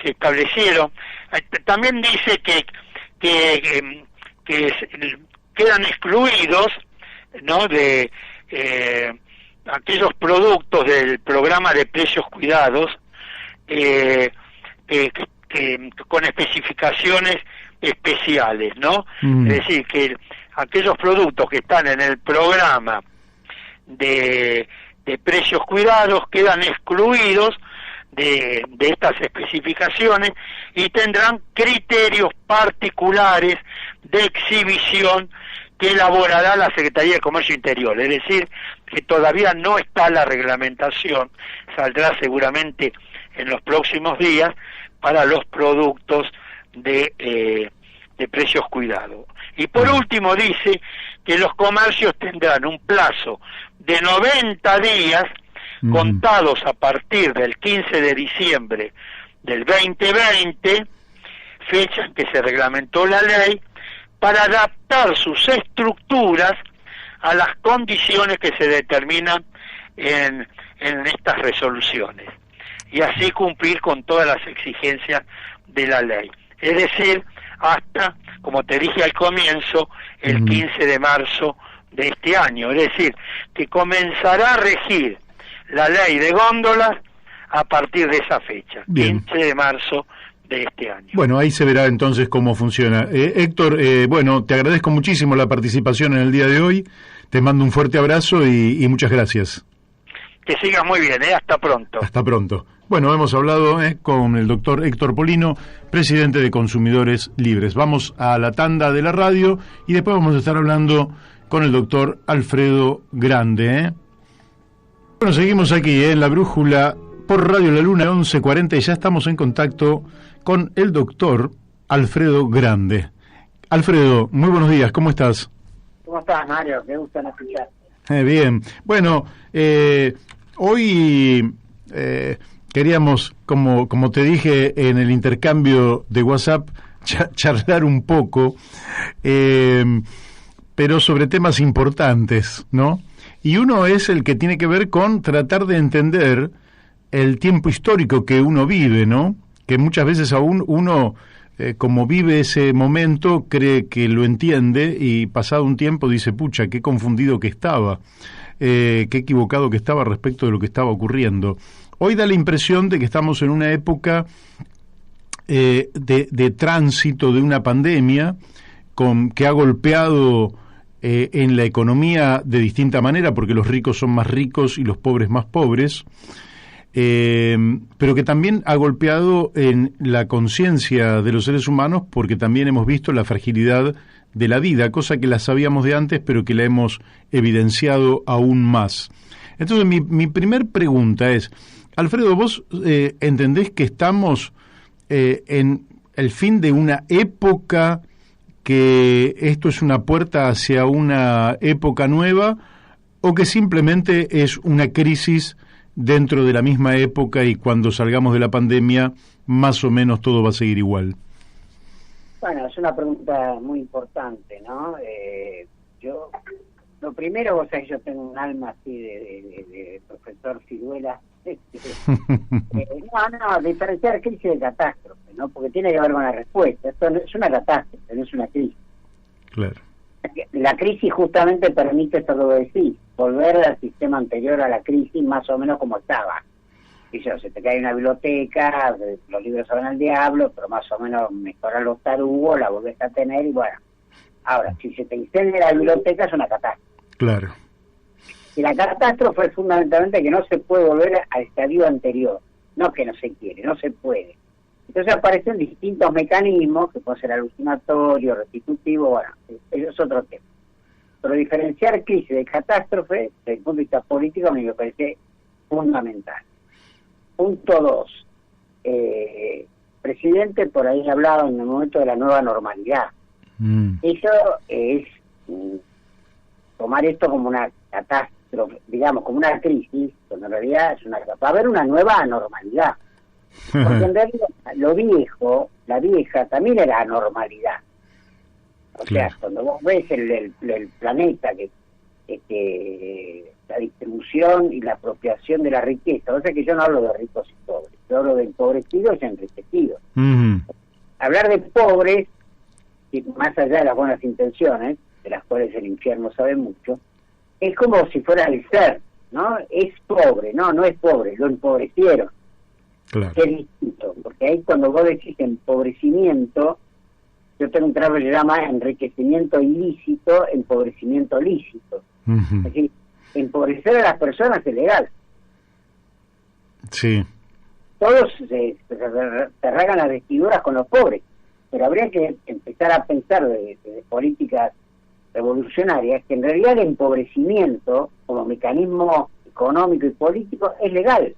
se establecieron. También dice que quedan excluidos, ¿no?, de aquellos productos del programa de precios cuidados con especificaciones especiales, ¿no? Es decir, que aquellos productos que están en el programa de precios cuidados quedan excluidos de estas especificaciones y tendrán criterios particulares de exhibición que elaborará la Secretaría de Comercio Interior. Es decir, que todavía no está la reglamentación, saldrá seguramente en los próximos días para los productos de precios cuidados. Y por último dice que los comercios tendrán un plazo de 90 días contados a partir del 15 de diciembre del 2020, fecha en que se reglamentó la ley, para adaptar sus estructuras a las condiciones que se determinan en estas resoluciones y así cumplir con todas las exigencias de la ley. Es decir, hasta, como te dije al comienzo, el 15 de marzo de este año. Es decir, que comenzará a regir la ley de góndolas a partir de esa fecha, bien. 15 de marzo de este año. Bueno, ahí se verá entonces cómo funciona. Héctor, bueno, te agradezco muchísimo la participación en el día de hoy, te mando un fuerte abrazo y muchas gracias. Que sigas muy bien, hasta pronto. Hasta pronto. Bueno, hemos hablado con el doctor Héctor Polino, presidente de Consumidores Libres. Vamos a la tanda de la radio y después vamos a estar hablando con el doctor Alfredo Grande. Bueno, seguimos aquí en La Brújula por Radio La Luna 1140 y ya estamos en contacto con el doctor Alfredo Grande. Alfredo, muy buenos días, ¿cómo estás? ¿Cómo estás, Mario? Me gusta escuchar. Bien, bueno, hoy queríamos, como te dije en el intercambio de WhatsApp, charlar un poco, pero sobre temas importantes, ¿no? Y uno es el que tiene que ver con tratar de entender el tiempo histórico que uno vive, ¿no? Que muchas veces aún uno, como vive ese momento, cree que lo entiende y pasado un tiempo dice, pucha, qué confundido que estaba, qué equivocado que estaba respecto de lo que estaba ocurriendo. Hoy da la impresión de que estamos en una época de tránsito de una pandemia que ha golpeado en la economía de distinta manera, porque los ricos son más ricos y los pobres más pobres, pero que también ha golpeado en la conciencia de los seres humanos, porque también hemos visto la fragilidad de la vida, cosa que la sabíamos de antes, pero que la hemos evidenciado aún más. Entonces, mi primer pregunta es, Alfredo, ¿vos entendés que estamos en el fin de una época, que esto es una puerta hacia una época nueva, o que simplemente es una crisis dentro de la misma época y cuando salgamos de la pandemia más o menos todo va a seguir igual? Bueno, es una pregunta muy importante, ¿no? Yo, lo primero, vos sabés, yo tengo un alma así de profesor Ciruela. No, diferenciar crisis de catástrofe, ¿no? Porque tiene que haber una respuesta. Esto no es una catástrofe, no es una crisis. Claro. La crisis justamente permite, esto que vos decís, volver al sistema anterior a la crisis más o menos como estaba. Y yo, se te cae una biblioteca, los libros se van al diablo, pero más o menos mejorar los tarugos, la volvés a tener y bueno. Ahora, si se te incendia la biblioteca es una catástrofe. Claro. Y la catástrofe es fundamentalmente que no se puede volver al estadio anterior. No que no se quiere, no se puede. Entonces aparecen distintos mecanismos, que pueden ser alucinatorio, restitutivo, bueno, eso es otro tema. Pero diferenciar crisis de catástrofe, desde el punto de vista político, a mí me parece fundamental. Punto 2. Presidente por ahí ha hablado en el momento de la nueva normalidad. Eso es tomar esto como una catástrofe, digamos, como una crisis, cuando en realidad va a haber una nueva normalidad. Porque en realidad lo viejo, la vieja, también era anormalidad. O sea, cuando vos ves el planeta, que la distribución y la apropiación de la riqueza, o sea que yo no hablo de ricos y pobres, yo hablo de empobrecidos y enriquecidos. Hablar de pobres, y más allá de las buenas intenciones, de las cuales el infierno sabe mucho, es como si fuera el ser, ¿no? Es pobre, no es pobre, lo empobrecieron. Claro. Que es distinto, porque ahí cuando vos decís empobrecimiento, yo tengo un trabajo que se llama enriquecimiento ilícito, empobrecimiento lícito. Es decir, empobrecer a las personas es legal. Sí. Todos se rasgan las vestiduras con los pobres, pero habría que empezar a pensar de políticas revolucionarias que en realidad el empobrecimiento como mecanismo económico y político es legal.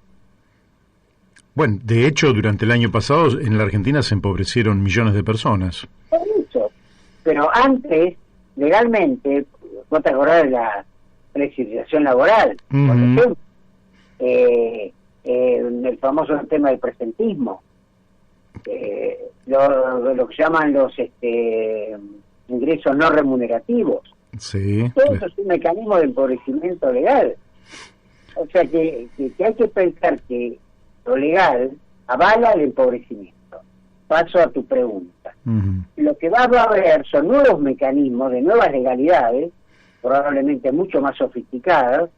Bueno, de hecho, durante el año pasado en la Argentina se empobrecieron millones de personas. Por eso. Pero antes, legalmente, vos te acordás de la flexibilización laboral, por ejemplo, el famoso tema del presentismo, lo que llaman los ingresos no remunerativos. Sí. Todo eso es un mecanismo de empobrecimiento legal. O sea que hay que pensar que lo legal avala el empobrecimiento. Paso a tu pregunta. Lo que va a haber son nuevos mecanismos de nuevas legalidades, probablemente mucho más sofisticadas.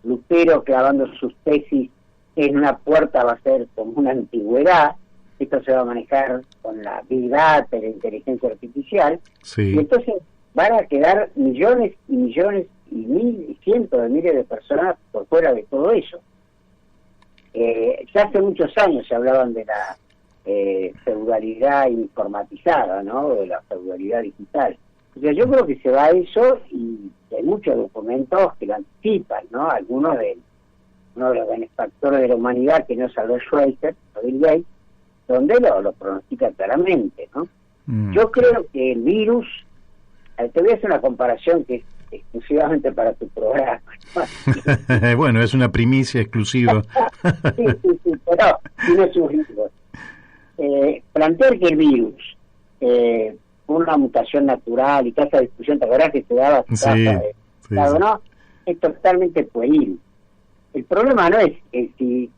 Lutero clavando sus tesis en una puerta va a ser como una antigüedad. Esto se va a manejar con la Big Data, la inteligencia artificial. Sí. Y entonces van a quedar millones y millones y cientos de miles de personas por fuera de todo eso. Ya hace muchos años se hablaban de la feudalidad informatizada, ¿no? De la feudalidad digital. O sea, yo creo que se va a eso y hay muchos documentos que lo anticipan, ¿no? Algunos de uno de los benefactores de la humanidad, que no es Albert Schweitzer, o Bill Gates, donde lo pronostica claramente, ¿no? Yo creo que el virus, te voy a hacer una comparación que es exclusivamente para tu programa. Bueno, es una primicia exclusiva. sí, pero tiene sus riesgos. Plantear que el virus, una mutación natural y toda esa discusión, ¿te acordás que se daba? Sí. ¿No? Es totalmente pueril. El problema no es si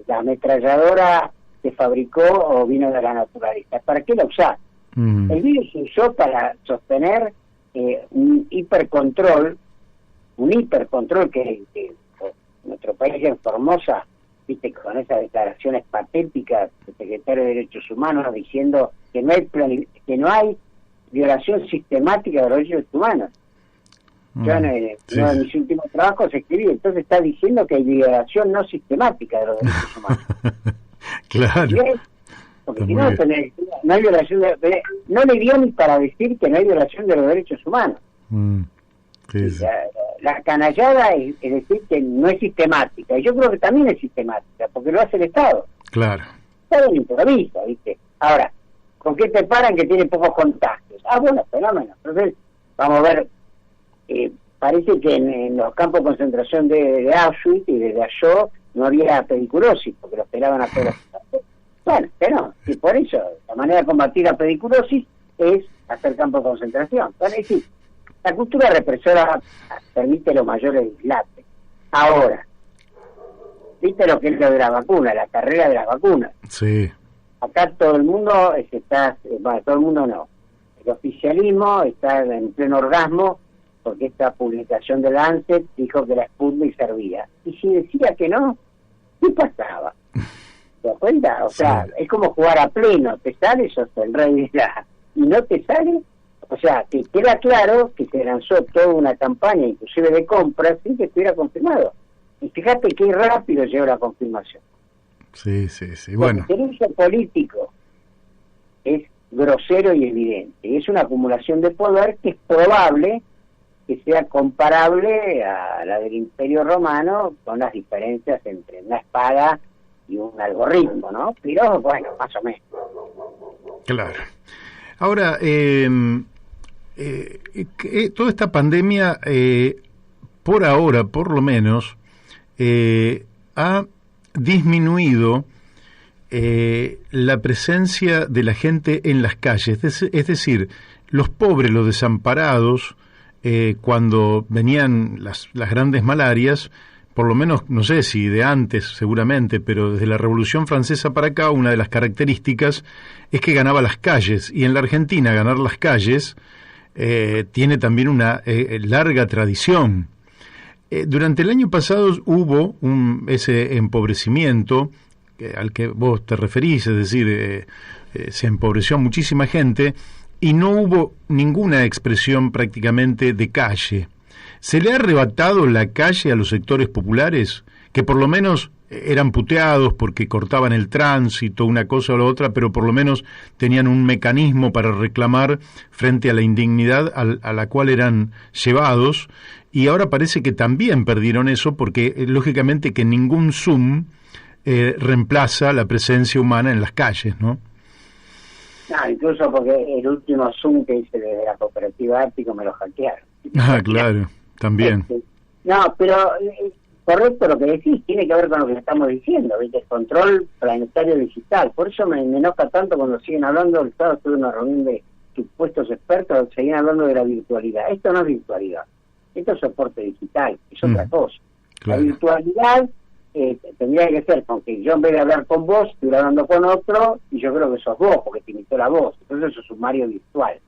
la ametralladora se fabricó o vino de la naturaleza. ¿Para qué la usás? El virus se usó para sostener un hipercontrol que nuestro país en Formosa, viste, con esas declaraciones patéticas del secretario de Derechos Humanos diciendo que no hay violación sistemática de los derechos humanos. Yo en uno de mis últimos trabajos escribí, entonces está diciendo que hay violación no sistemática de los derechos humanos. Claro. Porque si no hay violación no le dio ni para decir que no hay violación de los derechos humanos. Sí. La canallada es decir que no es sistemática, y yo creo que también es sistemática, porque lo hace el Estado. Claro. El Estado improvisa, ¿viste? Ahora, ¿con qué te paran que tiene pocos contagios? Bueno, fenómeno. Entonces, vamos a ver, parece que en los campos de concentración de Auschwitz y de Dachau no había pediculosis, porque lo esperaban a todos los. Bueno, que no, y por eso la manera de combatir la pediculosis es hacer campo de concentración. Bueno, es decir, la cultura represora permite los mayores dislates. Ahora, ¿viste lo que es lo de la vacuna, la carrera de las vacunas? Sí. Acá todo el mundo todo el mundo no. El oficialismo está en pleno orgasmo porque esta publicación de Lancet dijo que la Sputnik servía. Y si decía que no, ¿qué pasaba? ¿Te das cuenta? O sea, es como jugar a pleno. Te sale, sos el rey de la... Y no te sale. O sea, que queda claro que se lanzó toda una campaña, inclusive de compras, sin que estuviera confirmado. Y fíjate qué rápido llegó la confirmación. Sí, bueno. El interés político es grosero y evidente. Y es una acumulación de poder que es probable que sea comparable a la del Imperio Romano, con las diferencias entre una espada y un algoritmo, ¿no? Pero bueno, más o menos. Claro. Ahora, toda esta pandemia, por ahora, por lo menos, ha disminuido la presencia de la gente en las calles. Es decir, los pobres, los desamparados, cuando venían las grandes malarias, por lo menos, no sé si de antes seguramente, pero desde la Revolución Francesa para acá, una de las características es que ganaba las calles, y en la Argentina ganar las calles tiene también una larga tradición. Durante el año pasado hubo ese empobrecimiento al que vos te referís, es decir, se empobreció muchísima gente y no hubo ninguna expresión prácticamente de calle. ¿Se le ha arrebatado la calle a los sectores populares, que por lo menos eran puteados porque cortaban el tránsito, una cosa o la otra, pero por lo menos tenían un mecanismo para reclamar frente a la indignidad a la cual eran llevados? Y ahora parece que también perdieron eso porque, lógicamente, que ningún Zoom reemplaza la presencia humana en las calles, ¿no? No, incluso porque el último Zoom que hice desde la cooperativa Ártico me lo hackearon. Ah, claro, también. No, pero correcto lo que decís, tiene que ver con lo que estamos diciendo, ¿viste? El control planetario digital. Por eso me enoja tanto cuando siguen hablando. El Estado tuvo una reunión de supuestos expertos, seguían hablando de la virtualidad. Esto no es virtualidad, esto es soporte digital, es otra cosa. Claro. La virtualidad tendría que ser con que yo, en vez de hablar con vos, estuviera hablando con otro, y yo creo que sos vos, porque te imitó la voz. Entonces eso es un Mario virtual.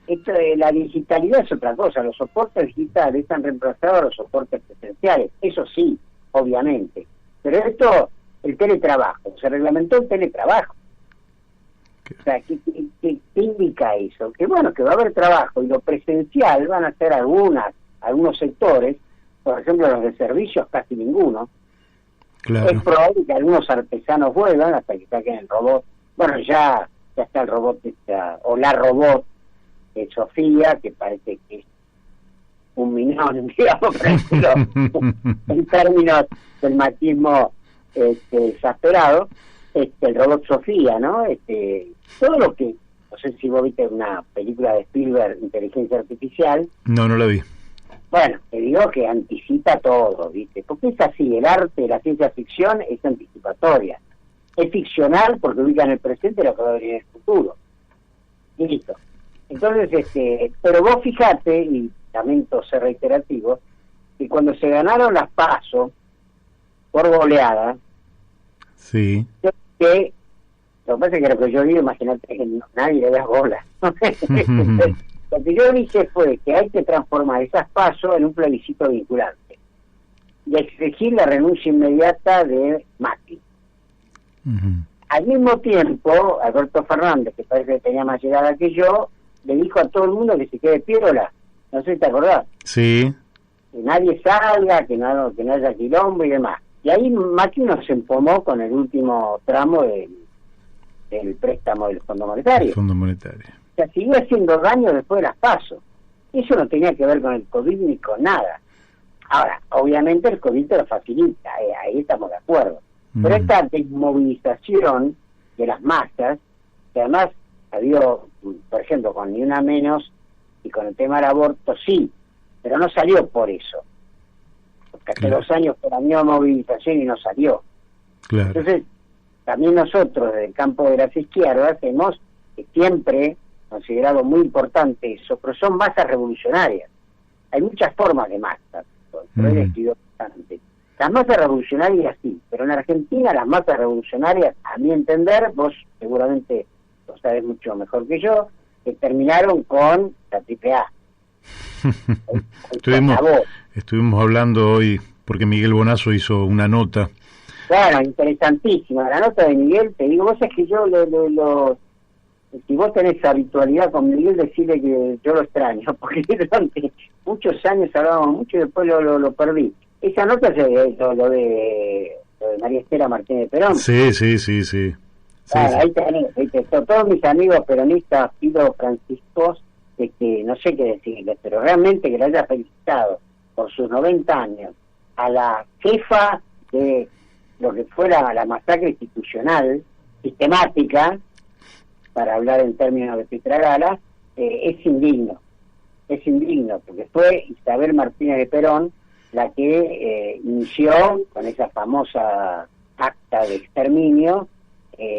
Esto de la digitalidad es otra cosa. Los soportes digitales han reemplazado a los soportes presenciales. Eso sí, obviamente. Pero esto, el teletrabajo, se reglamentó el teletrabajo. O sea, ¿qué indica eso? Que bueno, que va a haber trabajo, y lo presencial van a ser algunos sectores, por ejemplo los de servicios casi ninguno. Claro. Es probable que algunos artesanos vuelvan hasta que saquen el robot. Bueno, ya está el robot o la robot de Sofía, que parece que es un minón, digamos, en términos del machismo exasperado, el robot Sofía, ¿no? Todo lo que, no sé si vos viste una película de Spielberg, Inteligencia Artificial. No la vi. Bueno, te digo que anticipa todo, ¿viste? Porque es así, el arte, la ciencia ficción es anticipatoria. Es ficcional porque ubica en el presente lo que va a venir en el futuro. Y listo. Entonces, pero vos fijate, y lamento ser reiterativo, que cuando se ganaron las PASO por goleada, sí, que lo que pasa es que lo que yo digo, imagínate que nadie le da bola. Lo que yo dije fue que hay que transformar esas PASO en un plebiscito vinculante y exigir la renuncia inmediata de Macri. Al mismo tiempo, Alberto Fernández, que parece que tenía más llegada que yo, le dijo a todo el mundo que se quede piola. No sé si te acordás. Sí. Que nadie salga, que no haya quilombo y demás. Y ahí Macri nos empomó con el último tramo del préstamo del Fondo Monetario. El Fondo Monetario. O sea, siguió haciendo daño después de las PASO. Eso no tenía que ver con el COVID ni con nada. Ahora, obviamente el COVID te lo facilita, ahí estamos de acuerdo. Pero esta desmovilización de las masas, que además ha habido, por ejemplo, con Ni Una Menos y con el tema del aborto, sí, pero no salió por eso. Porque hace 2 años fue la misma movilización y no salió. Claro. Entonces, también nosotros desde el campo de las izquierdas hemos siempre considerado muy importante eso, pero son masas revolucionarias. Hay muchas formas de masas, por el estilo bastante. Las masas revolucionarias sí, pero en Argentina las masas revolucionarias, a mi entender, vos seguramente lo sabes mucho mejor que yo, que terminaron con la AAA. Estuvimos hablando hoy, porque Miguel Bonazo hizo una nota. Bueno, interesantísima. La nota de Miguel, te digo, vos es que yo si vos tenés habitualidad con Miguel, decirle que yo lo extraño, porque durante muchos años hablábamos mucho y después lo perdí. Esa nota es lo de María Estela Martínez de Perón. Sí. Claro, ahí tenés, todos mis amigos peronistas, pido franciscos, que no sé qué decirles, pero realmente que le haya felicitado por sus 90 años a la jefa de lo que fuera la masacre institucional, sistemática, para hablar en términos de Petra Gala, es indigno, porque fue Isabel Martínez de Perón la que inició con esa famosa acta de exterminio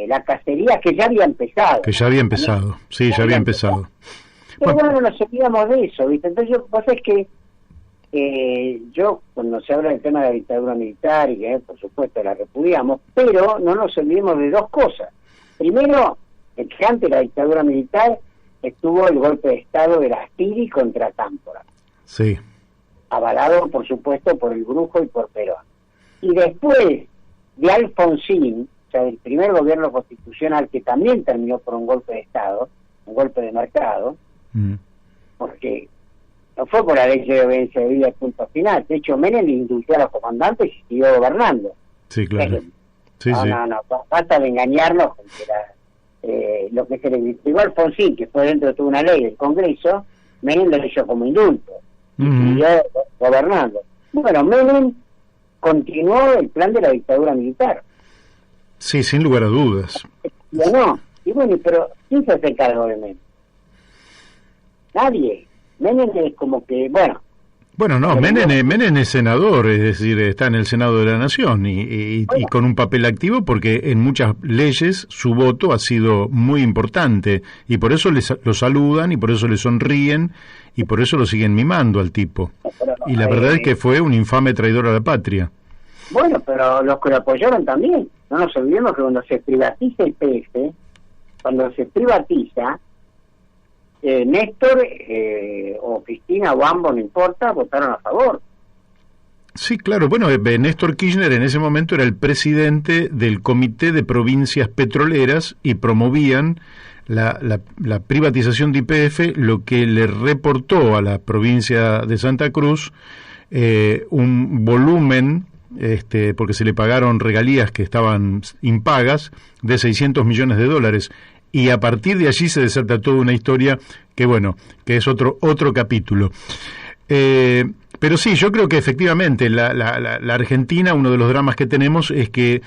la cacería que ya había empezado. Sí, ya había empezado. Pero bueno, nos olvidamos de eso, ¿viste? Entonces, vos sabés que yo, cuando se habla del tema de la dictadura militar, y que por supuesto la repudiamos, pero no nos olvidemos de dos cosas. Primero, que antes de la dictadura militar estuvo el golpe de Estado de las Tiri contra Támpora. Sí. Avalado, por supuesto, por el Brujo y por Perón. Y después de Alfonsín, o sea, del primer gobierno constitucional, que también terminó por un golpe de Estado, un golpe de mercado, porque no fue por la ley de obediencia de vida, punto final. De hecho, Menem le indultó a los comandantes y siguió gobernando. Sí, claro. No, basta de engañarnos con que lo que se le entregó a Alfonsín, que fue dentro de toda una ley del Congreso, Menem lo hizo como indulto y siguió gobernando. Bueno, Menem continuó el plan de la dictadura militar. Sí, sin lugar a dudas. Y bueno, pero ¿quién se hace cargo de Menem? Nadie. Menem es como que, Bueno, no, Menem es senador, es decir, está en el Senado de la Nación y con un papel activo porque en muchas leyes su voto ha sido muy importante y por eso lo saludan y por eso le sonríen y por eso lo siguen mimando al tipo. Y la verdad es que fue un infame traidor a la patria. Bueno, pero los que lo apoyaron también. No nos olvidemos que cuando se privatiza el PS, Néstor o Cristina o ambos, no importa, votaron a favor. Sí, claro. Bueno, Néstor Kirchner en ese momento era el presidente del Comité de Provincias Petroleras y promovían la privatización de YPF, lo que le reportó a la provincia de Santa Cruz un volumen, porque se le pagaron regalías que estaban impagas, de $600 millones. Y a partir de allí se desata toda una historia que es otro capítulo. Pero sí, yo creo que efectivamente la Argentina, uno de los dramas que tenemos es que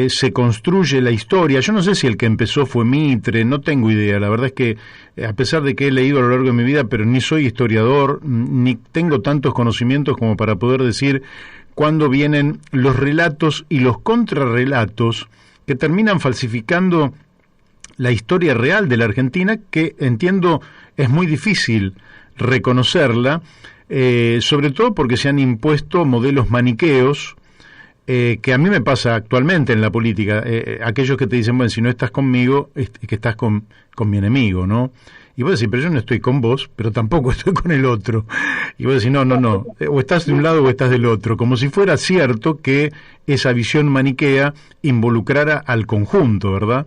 se construye la historia. Yo no sé si el que empezó fue Mitre, no tengo idea. La verdad es que, a pesar de que he leído a lo largo de mi vida, pero ni soy historiador, ni tengo tantos conocimientos como para poder decir cuándo vienen los relatos y los contrarrelatos que terminan falsificando la historia real de la Argentina, que entiendo es muy difícil reconocerla, sobre todo porque se han impuesto modelos maniqueos, que a mí me pasa actualmente en la política, aquellos que te dicen, bueno, si no estás conmigo, es que estás con mi enemigo, ¿no? Y vos decís, pero yo no estoy con vos, pero tampoco estoy con el otro. Y vos decís, no, o estás de un lado o estás del otro, como si fuera cierto que esa visión maniquea involucrara al conjunto, ¿verdad?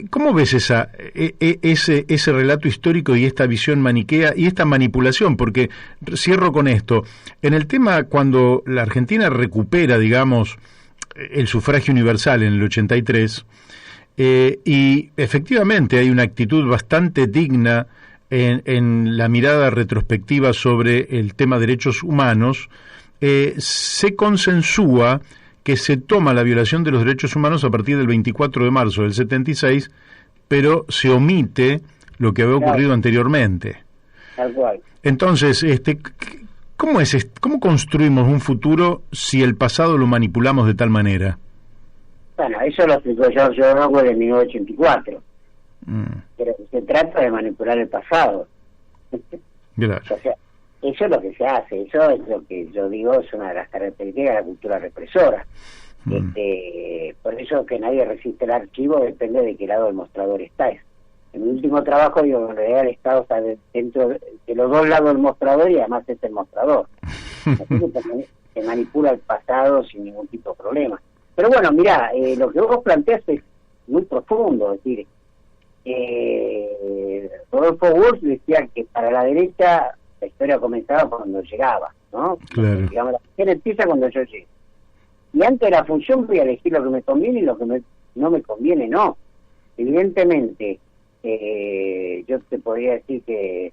¿Cómo ves ese relato histórico y esta visión maniquea y esta manipulación? Porque cierro con esto. En el tema, cuando la Argentina recupera, digamos, el sufragio universal en el 83, y efectivamente hay una actitud bastante digna en la mirada retrospectiva sobre el tema derechos humanos, se consensúa que se toma la violación de los derechos humanos a partir del 24 de marzo del 76, pero se omite lo que había ocurrido anteriormente. Tal cual. Entonces, ¿cómo construimos un futuro si el pasado lo manipulamos de tal manera? Bueno, eso lo explicó George Orwell en 1984. Pero se trata de manipular el pasado. Gracias. O sea, eso es lo que se hace, eso es lo que yo digo, es una de las características de la cultura represora. Por eso que nadie resiste el archivo, depende de qué lado del mostrador está. En mi último trabajo, digo, en realidad el Estado está dentro de los dos lados del mostrador y además es el mostrador. Así que se manipula el pasado sin ningún tipo de problema. Pero bueno, mirá, lo que vos planteas es muy profundo, es decir, Rodolfo Walsh decía que para la derecha la historia comenzaba cuando llegaba, ¿no? Claro. Digamos, la función empieza cuando yo llego. Y antes de la función voy a elegir lo que me conviene y lo que no me conviene, no. Evidentemente, yo te podría decir que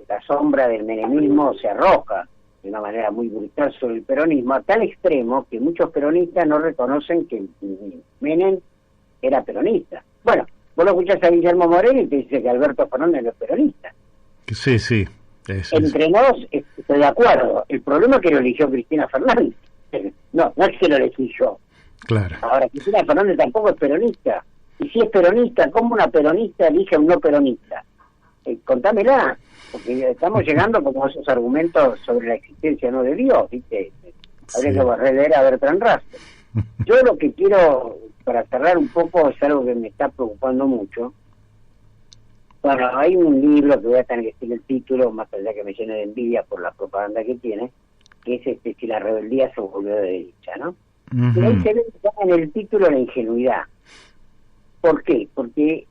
la sombra del menemismo se arroja de una manera muy brutal sobre el peronismo, a tal extremo que muchos peronistas no reconocen que Menem era peronista. Bueno, vos lo escuchás a Guillermo Moreno y te dice que Alberto Fernández no es peronista. Sí, sí. Entre nos, estoy de acuerdo. El problema es que lo eligió Cristina Fernández. No es que lo elegí yo. Claro. Ahora, Cristina Fernández tampoco es peronista. Y si es peronista, ¿cómo una peronista elige a un no peronista? Contámela, porque estamos llegando como a esos argumentos sobre la existencia no de Dios, ¿viste? Habría que releer a Bertrand Russell. Yo lo que quiero, para cerrar un poco, es algo que me está preocupando mucho. Bueno, hay un libro que voy a tener que decir el título, más allá que me llene de envidia por la propaganda que tiene, que es si la rebeldía se volvió de derecha, ¿no? Y ahí se ve en el título la ingenuidad. ¿Por qué? Porque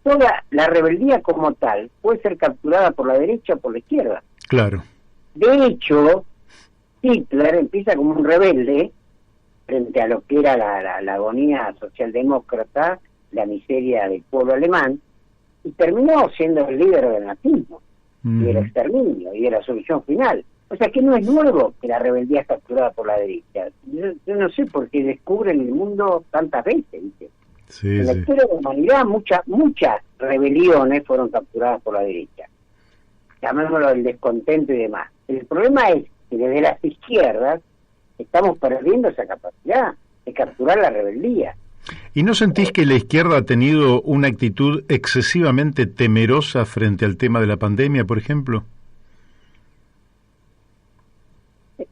toda la rebeldía como tal puede ser capturada por la derecha o por la izquierda. Claro. De hecho, Hitler empieza como un rebelde frente a lo que era la agonía socialdemócrata, la miseria del pueblo alemán, y terminó siendo el líder del nazismo, y del exterminio, y de la solución final. O sea que no es nuevo que la rebeldía es capturada por la derecha. Yo no sé por qué descubren el mundo tantas veces, ¿viste? Sí, en la historia de la humanidad muchas rebeliones fueron capturadas por la derecha. Llamémoslo el descontento y demás. El problema es que desde las izquierdas estamos perdiendo esa capacidad de capturar la rebeldía. ¿Y no sentís que la izquierda ha tenido una actitud excesivamente temerosa frente al tema de la pandemia, por ejemplo?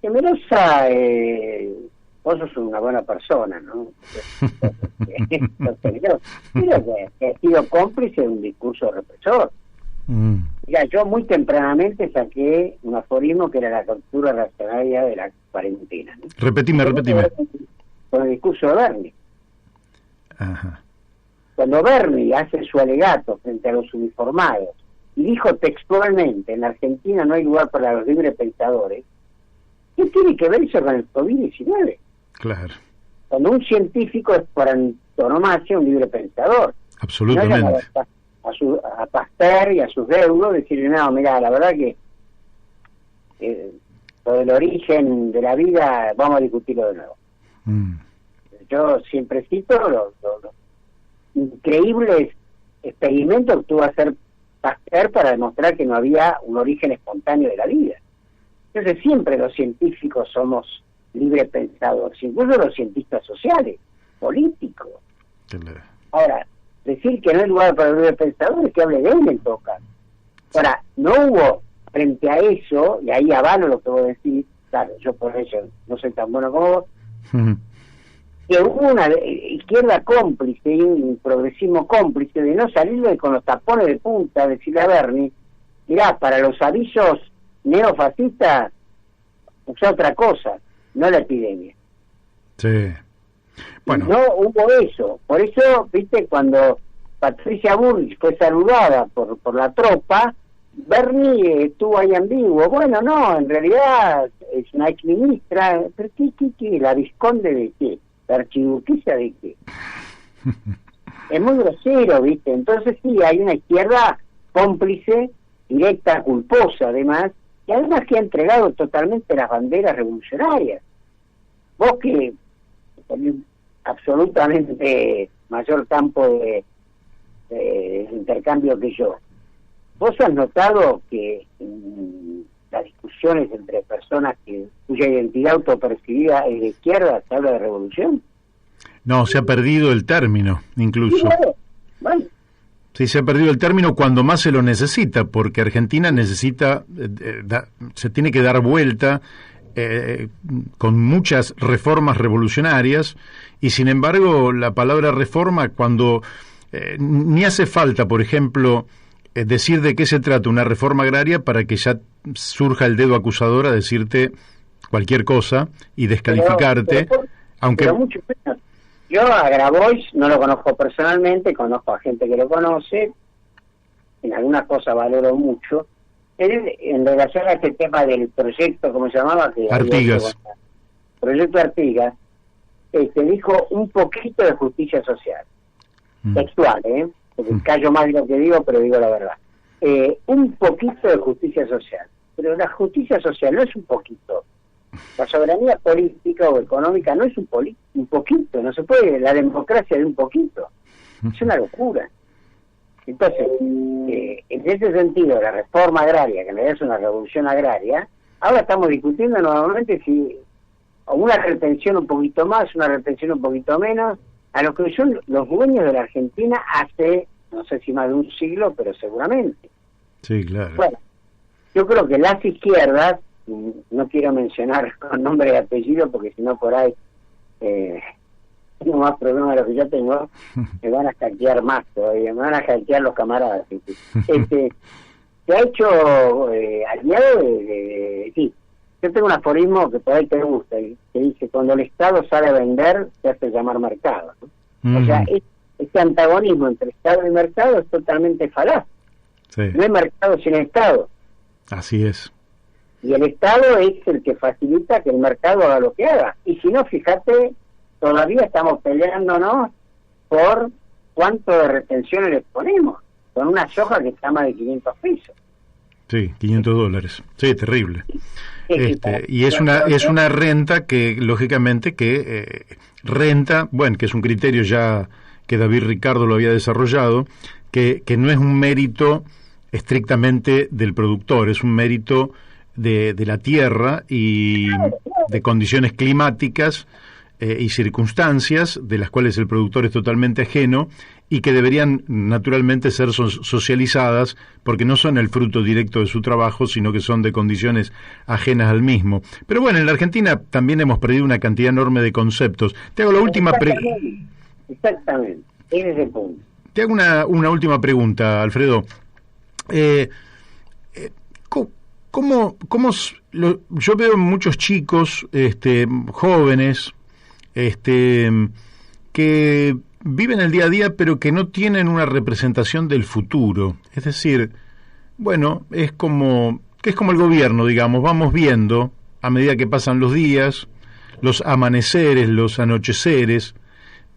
Temerosa, vos sos una buena persona, ¿no? Pero que ha sido cómplice de un discurso represor. Mira, yo muy tempranamente saqué un aforismo que era la captura reaccionaria de la cuarentena, ¿no? Repetime. Con el discurso de Bernie. Ajá. Cuando Bernie hace su alegato frente a los uniformados y dijo textualmente, en Argentina no hay lugar para los libres pensadores, ¿qué tiene que ver eso con el COVID-19? Claro. Cuando un científico es por antonomasia un libre pensador. Absolutamente. No a Pasteur y a sus deudos decirle, no, mira, la verdad que lo del origen de la vida vamos a discutirlo de nuevo. Yo siempre cito los increíbles experimentos que tuvo que hacer Pasteur para demostrar que no había un origen espontáneo de la vida. Entonces siempre los científicos somos libres pensadores, incluso los cientistas sociales, políticos. Ahora, decir que no hay lugar para los libres pensadores, que hable de él en todo caso. Ahora, no hubo frente a eso, y ahí avalo lo que vos decís, claro, yo por eso no soy tan bueno como vos, que hubo una izquierda cómplice y un progresismo cómplice de no salirle con los tapones de punta, decirle a Bernie, mirá, para los avisos neofascistas usa otra cosa, no la epidemia. Sí. Bueno. No hubo eso. Por eso, viste, cuando Patricia Bullrich fue saludada por la tropa, Bernie estuvo ahí ambiguo. Bueno, no, en realidad es una exministra. ¿Pero qué? ¿La vizconde de qué? ¿La archiduquesa de qué? Es muy grosero, viste. Entonces sí, hay una izquierda cómplice, directa, culposa, además, y además que ha entregado totalmente las banderas revolucionarias. Vos que tenés absolutamente mayor campo de intercambio que yo, ¿vos has notado que las discusiones entre personas cuya identidad autopercibida es de izquierda se habla de revolución? No, se ha perdido el término, incluso. Bueno. Sí, se ha perdido el término cuando más se lo necesita, porque Argentina necesita, se tiene que dar vuelta con muchas reformas revolucionarias, y sin embargo la palabra reforma, cuando ni hace falta, por ejemplo, decir de qué se trata una reforma agraria para que ya surja el dedo acusador a decirte cualquier cosa y descalificarte, aunque... Mucho menos. Yo a Grabois no lo conozco personalmente, conozco a gente que lo conoce, en algunas cosas valoro mucho. Él, en relación a este tema del proyecto, ¿cómo se llamaba? Artigas. Proyecto Artigas, dijo un poquito de justicia social. Textual, porque callo más de lo que digo, pero digo la verdad. Un poquito de justicia social. Pero la justicia social no es un poquito. La soberanía política o económica no es un poquito, no se puede, la democracia de un poquito. Es una locura. Entonces, en ese sentido, la reforma agraria, que en realidad es una revolución agraria, ahora estamos discutiendo nuevamente si una retención un poquito más, una retención un poquito menos, a lo que son los dueños de la Argentina hace, no sé si más de un siglo, pero seguramente. Sí, claro. Bueno, yo creo que las izquierdas, no quiero mencionar con nombre y apellido porque si no por ahí tengo más problemas de los que yo tengo, me van a hackear más todavía, me van a hackear los camaradas. Se ha hecho aliado sí, yo tengo un aforismo que por ahí te gusta, que dice, cuando el Estado sale a vender, se hace llamar mercado, ¿no? O sea, este antagonismo entre Estado y mercado es totalmente falaz. Sí. No hay mercado sin Estado. Así es. Y el Estado es el que facilita que el mercado haga lo que haga. Y si no, fíjate, todavía estamos peleándonos por cuánto de retenciones les ponemos, con una soja que está más de 500 pesos. Sí, $500. Sí, terrible. Y es una renta que, lógicamente, renta, bueno, que es un criterio ya que David Ricardo lo había desarrollado, que no es un mérito estrictamente del productor, es un mérito de la tierra y de condiciones climáticas y circunstancias de las cuales el productor es totalmente ajeno y que deberían naturalmente ser socializadas porque no son el fruto directo de su trabajo, sino que son de condiciones ajenas al mismo. Pero bueno, en la Argentina también hemos perdido una cantidad enorme de conceptos. Te hago la última Exactamente, ese es el punto. Te hago una última pregunta, Alfredo. Yo veo muchos chicos jóvenes que viven el día a día pero que no tienen una representación del futuro? Es decir, bueno, es como el gobierno, digamos, vamos viendo a medida que pasan los días, los amaneceres, los anocheceres,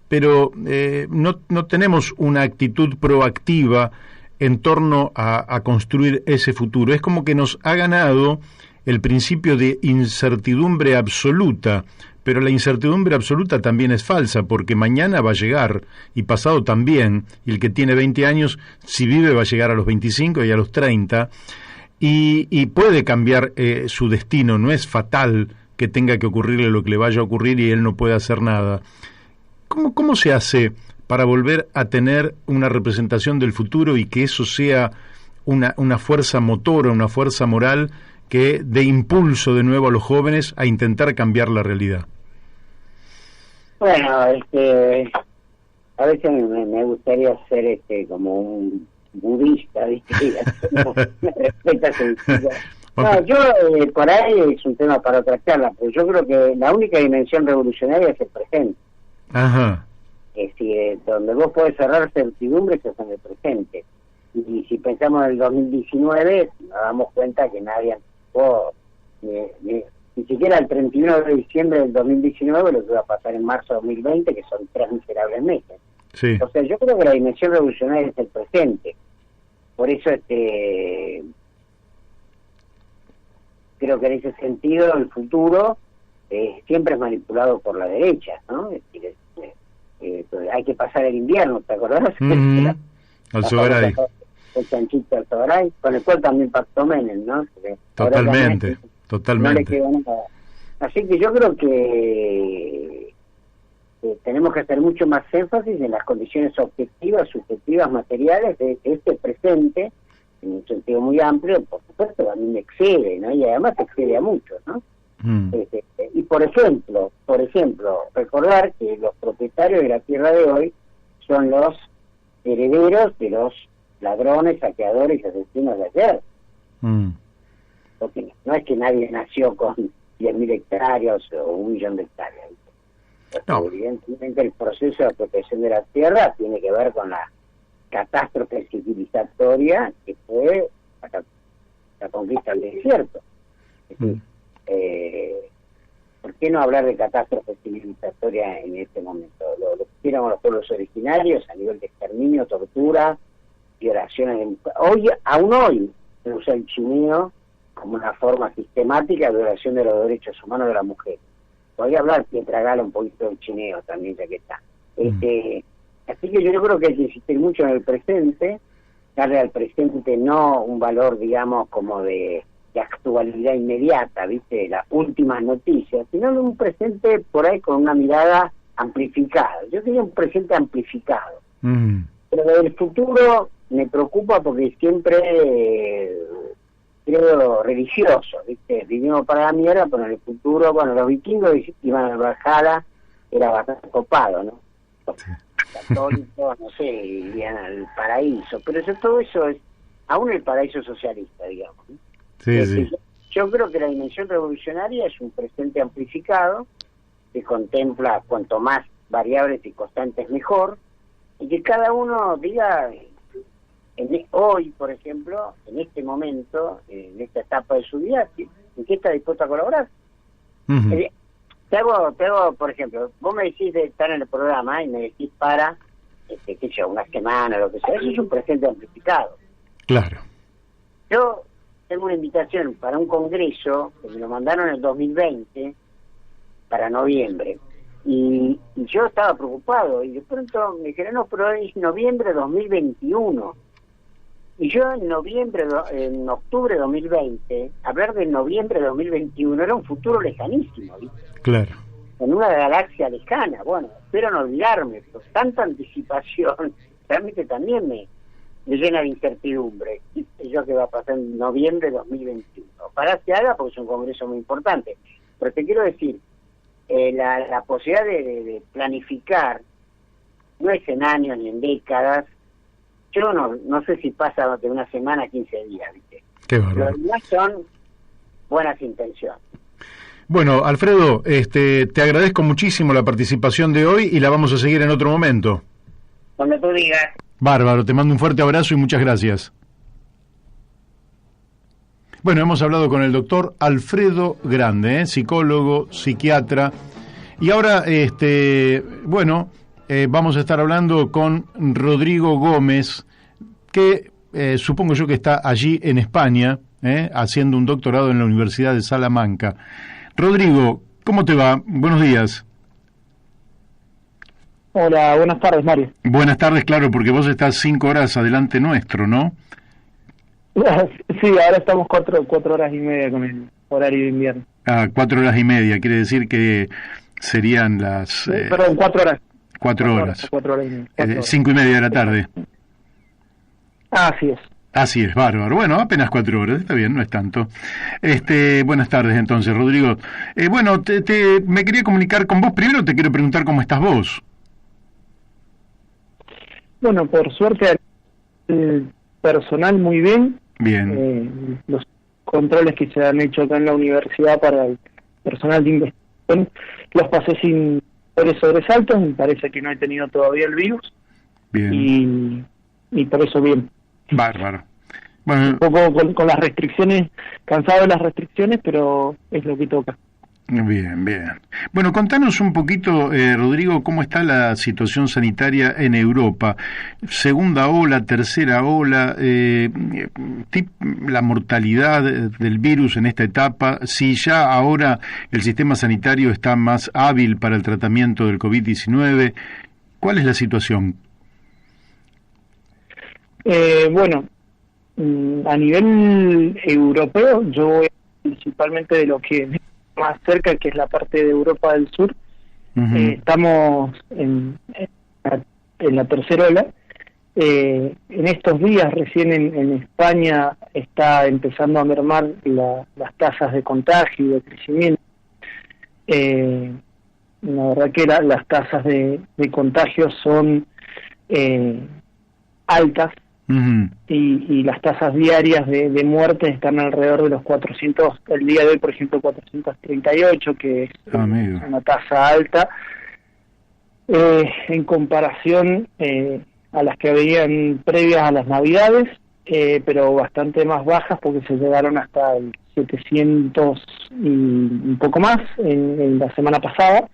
pero no tenemos una actitud proactiva en torno a construir ese futuro. Es como que nos ha ganado el principio de incertidumbre absoluta, pero la incertidumbre absoluta también es falsa, porque mañana va a llegar, y pasado también, y el que tiene 20 años, si vive, va a llegar a los 25 y a los 30, y puede cambiar su destino, no es fatal que tenga que ocurrirle lo que le vaya a ocurrir y él no puede hacer nada. ¿Cómo se hace para volver a tener una representación del futuro y que eso sea una fuerza motora, una fuerza moral que dé impulso de nuevo a los jóvenes a intentar cambiar la realidad? Bueno, a veces me gustaría ser como un budista, ¿viste? No, yo por ahí es un tema para otra charla, pero yo creo que la única dimensión revolucionaria es el presente. Ajá. Es decir, donde vos podés cerrar certidumbres es en el presente. Y si pensamos en el 2019, nos damos cuenta que nadie anticipó ni siquiera el 31 de diciembre del 2019 lo que va a pasar en marzo de 2020, que son 3 miserables meses. Sí. O sea, yo creo que la dimensión revolucionaria es el presente. Por eso creo que en ese sentido el futuro siempre es manipulado por la derecha, ¿no? Es decir, hay que pasar el invierno, ¿te acordás? Alzogaray. El chanchito Alzogaray, con el cual también pactó Menem, ¿no? Totalmente. No le quedó nada. Así que yo creo que tenemos que hacer mucho más énfasis en las condiciones objetivas, subjetivas, materiales de este presente, en un sentido muy amplio. Por supuesto, a mí me excede, ¿no? Y además excede a muchos, ¿no? Y por ejemplo, recordar que los propietarios de la tierra de hoy son los herederos de los ladrones, saqueadores y asesinos de ayer. Porque no es que nadie nació con 10.000 hectáreas o 1.000.000 de hectáreas. No. Evidentemente el proceso de protección de la tierra tiene que ver con la catástrofe civilizatoria que fue la conquista del desierto. ¿Por qué no hablar de catástrofe civilizatoria en este momento? Lo que hicieron los pueblos originarios a nivel de exterminio, tortura, violaciones. Aún hoy se usa el chineo como una forma sistemática de violación de los derechos humanos de la mujer. Podría hablar Pietra Gala un poquito del chineo también, ya que está. Así que yo creo que hay que insistir mucho en el presente, darle al presente no un valor, digamos, como de actualidad inmediata, ¿viste? Las últimas noticias, sino un presente por ahí con una mirada amplificada. Yo diría un presente amplificado. Pero del futuro me preocupa porque siempre creo religioso, ¿viste? Vivimos para la mierda, pero en el futuro, bueno, los vikingos iban a la Valhalla, era bastante copado, ¿no? Los católicos, no sé, irían al paraíso, pero todo eso es aún el paraíso socialista, digamos, ¿no? Sí. Yo creo que la dimensión revolucionaria es un presente amplificado que contempla cuanto más variables y constantes mejor, y que cada uno diga, hoy, por ejemplo, en este momento, en esta etapa de su vida, ¿en qué está dispuesto a colaborar? Te hago, por ejemplo, vos me decís de estar en el programa y me decís para, qué sé yo, una semana o lo que sea, eso es un presente amplificado. Claro. Yo tengo una invitación para un congreso que me lo mandaron en el 2020 para noviembre y yo estaba preocupado y de pronto me dijeron, no, pero es noviembre de 2021 y yo en octubre de 2020 hablar de noviembre de 2021 era un futuro lejanísimo, ¿viste? Claro, en una galaxia lejana. Bueno, espero no olvidarme, pero tanta anticipación realmente también me llena de incertidumbre. ¿Qué sé yo qué va a pasar en noviembre de 2021? Ojalá se haga porque es un congreso muy importante. Pero te quiero decir, la posibilidad de planificar no es en años ni en décadas. Yo no sé si pasa de una semana a 15 días, ¿viste? Qué bárbaro. Lo demás son buenas intenciones. Bueno, Alfredo, te agradezco muchísimo la participación de hoy y la vamos a seguir en otro momento. Cuando tú digas. Bárbaro, te mando un fuerte abrazo y muchas gracias. Bueno, hemos hablado con el doctor Alfredo Grande, psicólogo, psiquiatra, y ahora, vamos a estar hablando con Rodrigo Gómez, que supongo yo que está allí en España, haciendo un doctorado en la Universidad de Salamanca. Rodrigo, ¿cómo te va? Buenos días. Hola, buenas tardes, Mario. Buenas tardes, claro, porque vos estás 5 horas adelante nuestro, ¿no? Sí, ahora estamos 4 horas y media con el horario de invierno. 4 horas y media, quiere decir que serían las... Perdón, 4 horas. 4 horas. 4 horas y media. 5 y media de la tarde. Así es. Así es, bárbaro. Bueno, apenas 4 horas, está bien, no es tanto. Buenas tardes entonces, Rodrigo. Me quería comunicar con vos. Primero te quiero preguntar cómo estás vos. Bueno, por suerte, personal muy bien. Bien. Los controles que se han hecho acá en la universidad para el personal de investigación los pasé sin sobresaltos. Me parece que no he tenido todavía el virus. Bien. Y por eso bien. Bárbaro. Bueno, un poco con las restricciones, cansado de las restricciones, pero es lo que toca. Bien. Bueno, contanos un poquito, Rodrigo, cómo está la situación sanitaria en Europa. Segunda ola, tercera ola, la mortalidad del virus en esta etapa, si ya ahora el sistema sanitario está más hábil para el tratamiento del COVID-19. ¿Cuál es la situación? Bueno, a nivel europeo, yo voy principalmente de lo que más cerca, que es la parte de Europa del Sur. Estamos en la tercera ola. En estos días recién en España está empezando a mermar las tasas de contagio y de crecimiento. La verdad que las tasas de contagio son altas, y las tasas diarias de muerte están alrededor de los 400, el día de hoy por ejemplo 438, que es una tasa alta en comparación a las que habían previas a las Navidades, pero bastante más bajas porque se llegaron hasta el 700 y un poco más en la semana pasada.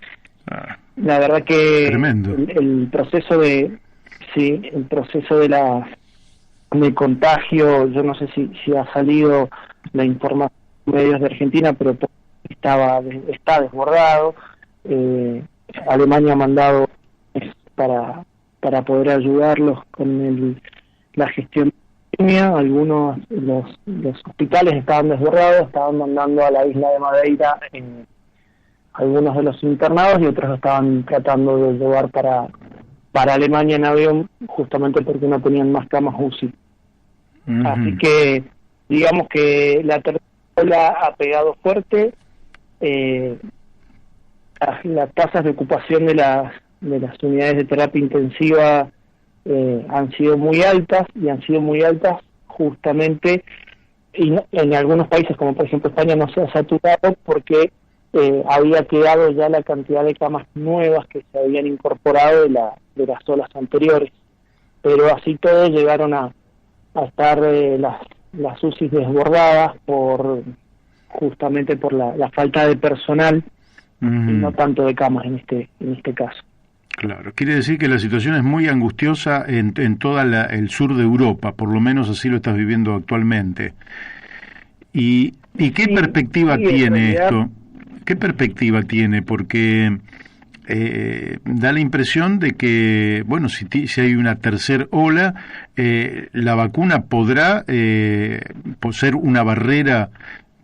La verdad que el proceso de contagio, yo no sé si ha salido la información en medios de Argentina, pero está desbordado. Alemania ha mandado para poder ayudarlos con la gestión de la pandemia. Algunos los hospitales estaban desbordados, estaban mandando a la isla de Madeira algunos de los internados, y otros estaban tratando de llevar para Alemania en avión, justamente porque no tenían más camas UCI. Así que digamos que la tercera ola ha pegado fuerte. Las tasas de ocupación de las unidades de terapia intensiva han sido muy altas, y han sido muy altas justamente, y en algunos países como por ejemplo España no se ha saturado porque había quedado ya la cantidad de camas nuevas que se habían incorporado de las olas anteriores, pero así todo llegaron a estar las UCIs desbordadas justamente por la falta de personal, y no tanto de camas en este caso. Claro, quiere decir que la situación es muy angustiosa en toda el sur de Europa, por lo menos así lo estás viviendo actualmente. ¿Y qué perspectiva tiene esto? ¿Qué perspectiva tiene? Porque da la impresión de que, bueno, si hay una tercera ola, la vacuna podrá ser una barrera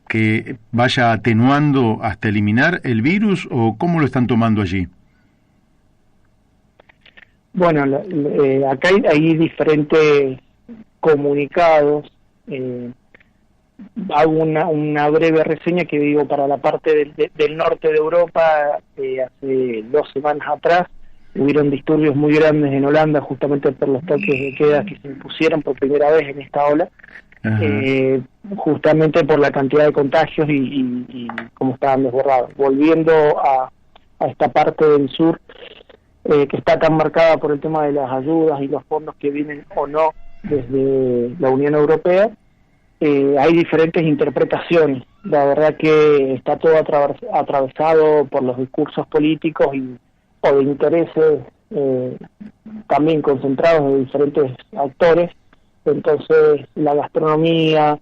que vaya atenuando hasta eliminar el virus, ¿o cómo lo están tomando allí? Bueno, acá hay diferentes comunicados. Hago una breve reseña que digo para la parte del norte de Europa. Hace 2 semanas atrás hubieron disturbios muy grandes en Holanda, justamente por los toques de queda que se impusieron por primera vez en esta ola, justamente por la cantidad de contagios y cómo estaban desbordados. Volviendo a esta parte del sur, que está tan marcada por el tema de las ayudas y los fondos que vienen o no desde la Unión Europea, hay diferentes interpretaciones. La verdad que está todo atravesado por los discursos políticos o de intereses también concentrados de diferentes actores. Entonces la gastronomía,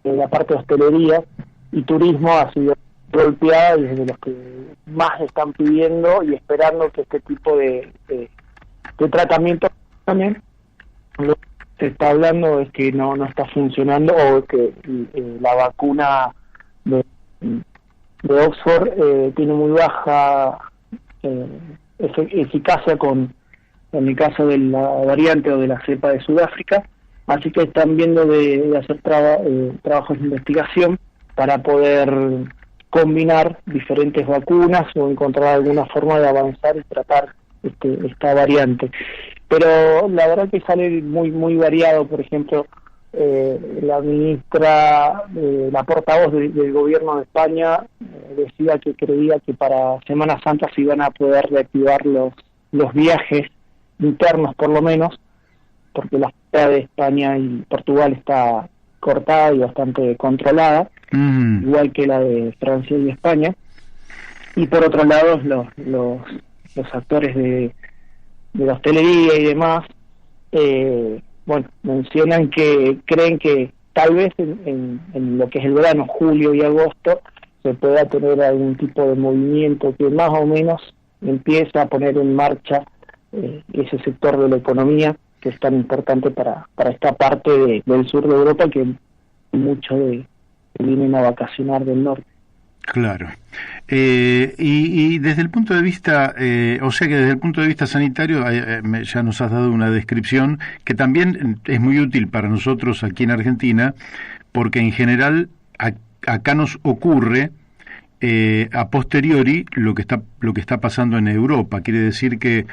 la parte de hostelería y turismo ha sido golpeada, y desde los que más están pidiendo y esperando que este tipo de tratamiento también. Lo que se está hablando es que no está funcionando, o que la vacuna de Oxford tiene muy baja eficacia en el caso de la variante o de la cepa de Sudáfrica, así que están viendo de hacer trabajos de investigación para poder combinar diferentes vacunas o encontrar alguna forma de avanzar y tratar esta variante. Pero la verdad que sale muy variado. Por ejemplo, la ministra, la portavoz del gobierno de España, decía que creía que para Semana Santa se iban a poder reactivar los viajes internos, por lo menos, porque la frontera de España y Portugal está cortada y bastante controlada, igual que la de Francia y España. Y por otro lado, los actores de la hostelería y demás, mencionan que creen que tal vez en lo que es el verano, julio y agosto, se pueda tener algún tipo de movimiento que más o menos empieza a poner en marcha ese sector de la economía que es tan importante para esta parte del sur de Europa, que muchos vienen a vacacionar del norte. Claro. Y desde el punto de vista, o sea que desde el punto de vista sanitario, ya nos has dado una descripción que también es muy útil para nosotros aquí en Argentina, porque en general acá nos ocurre a posteriori lo que está pasando en Europa. Quiere decir que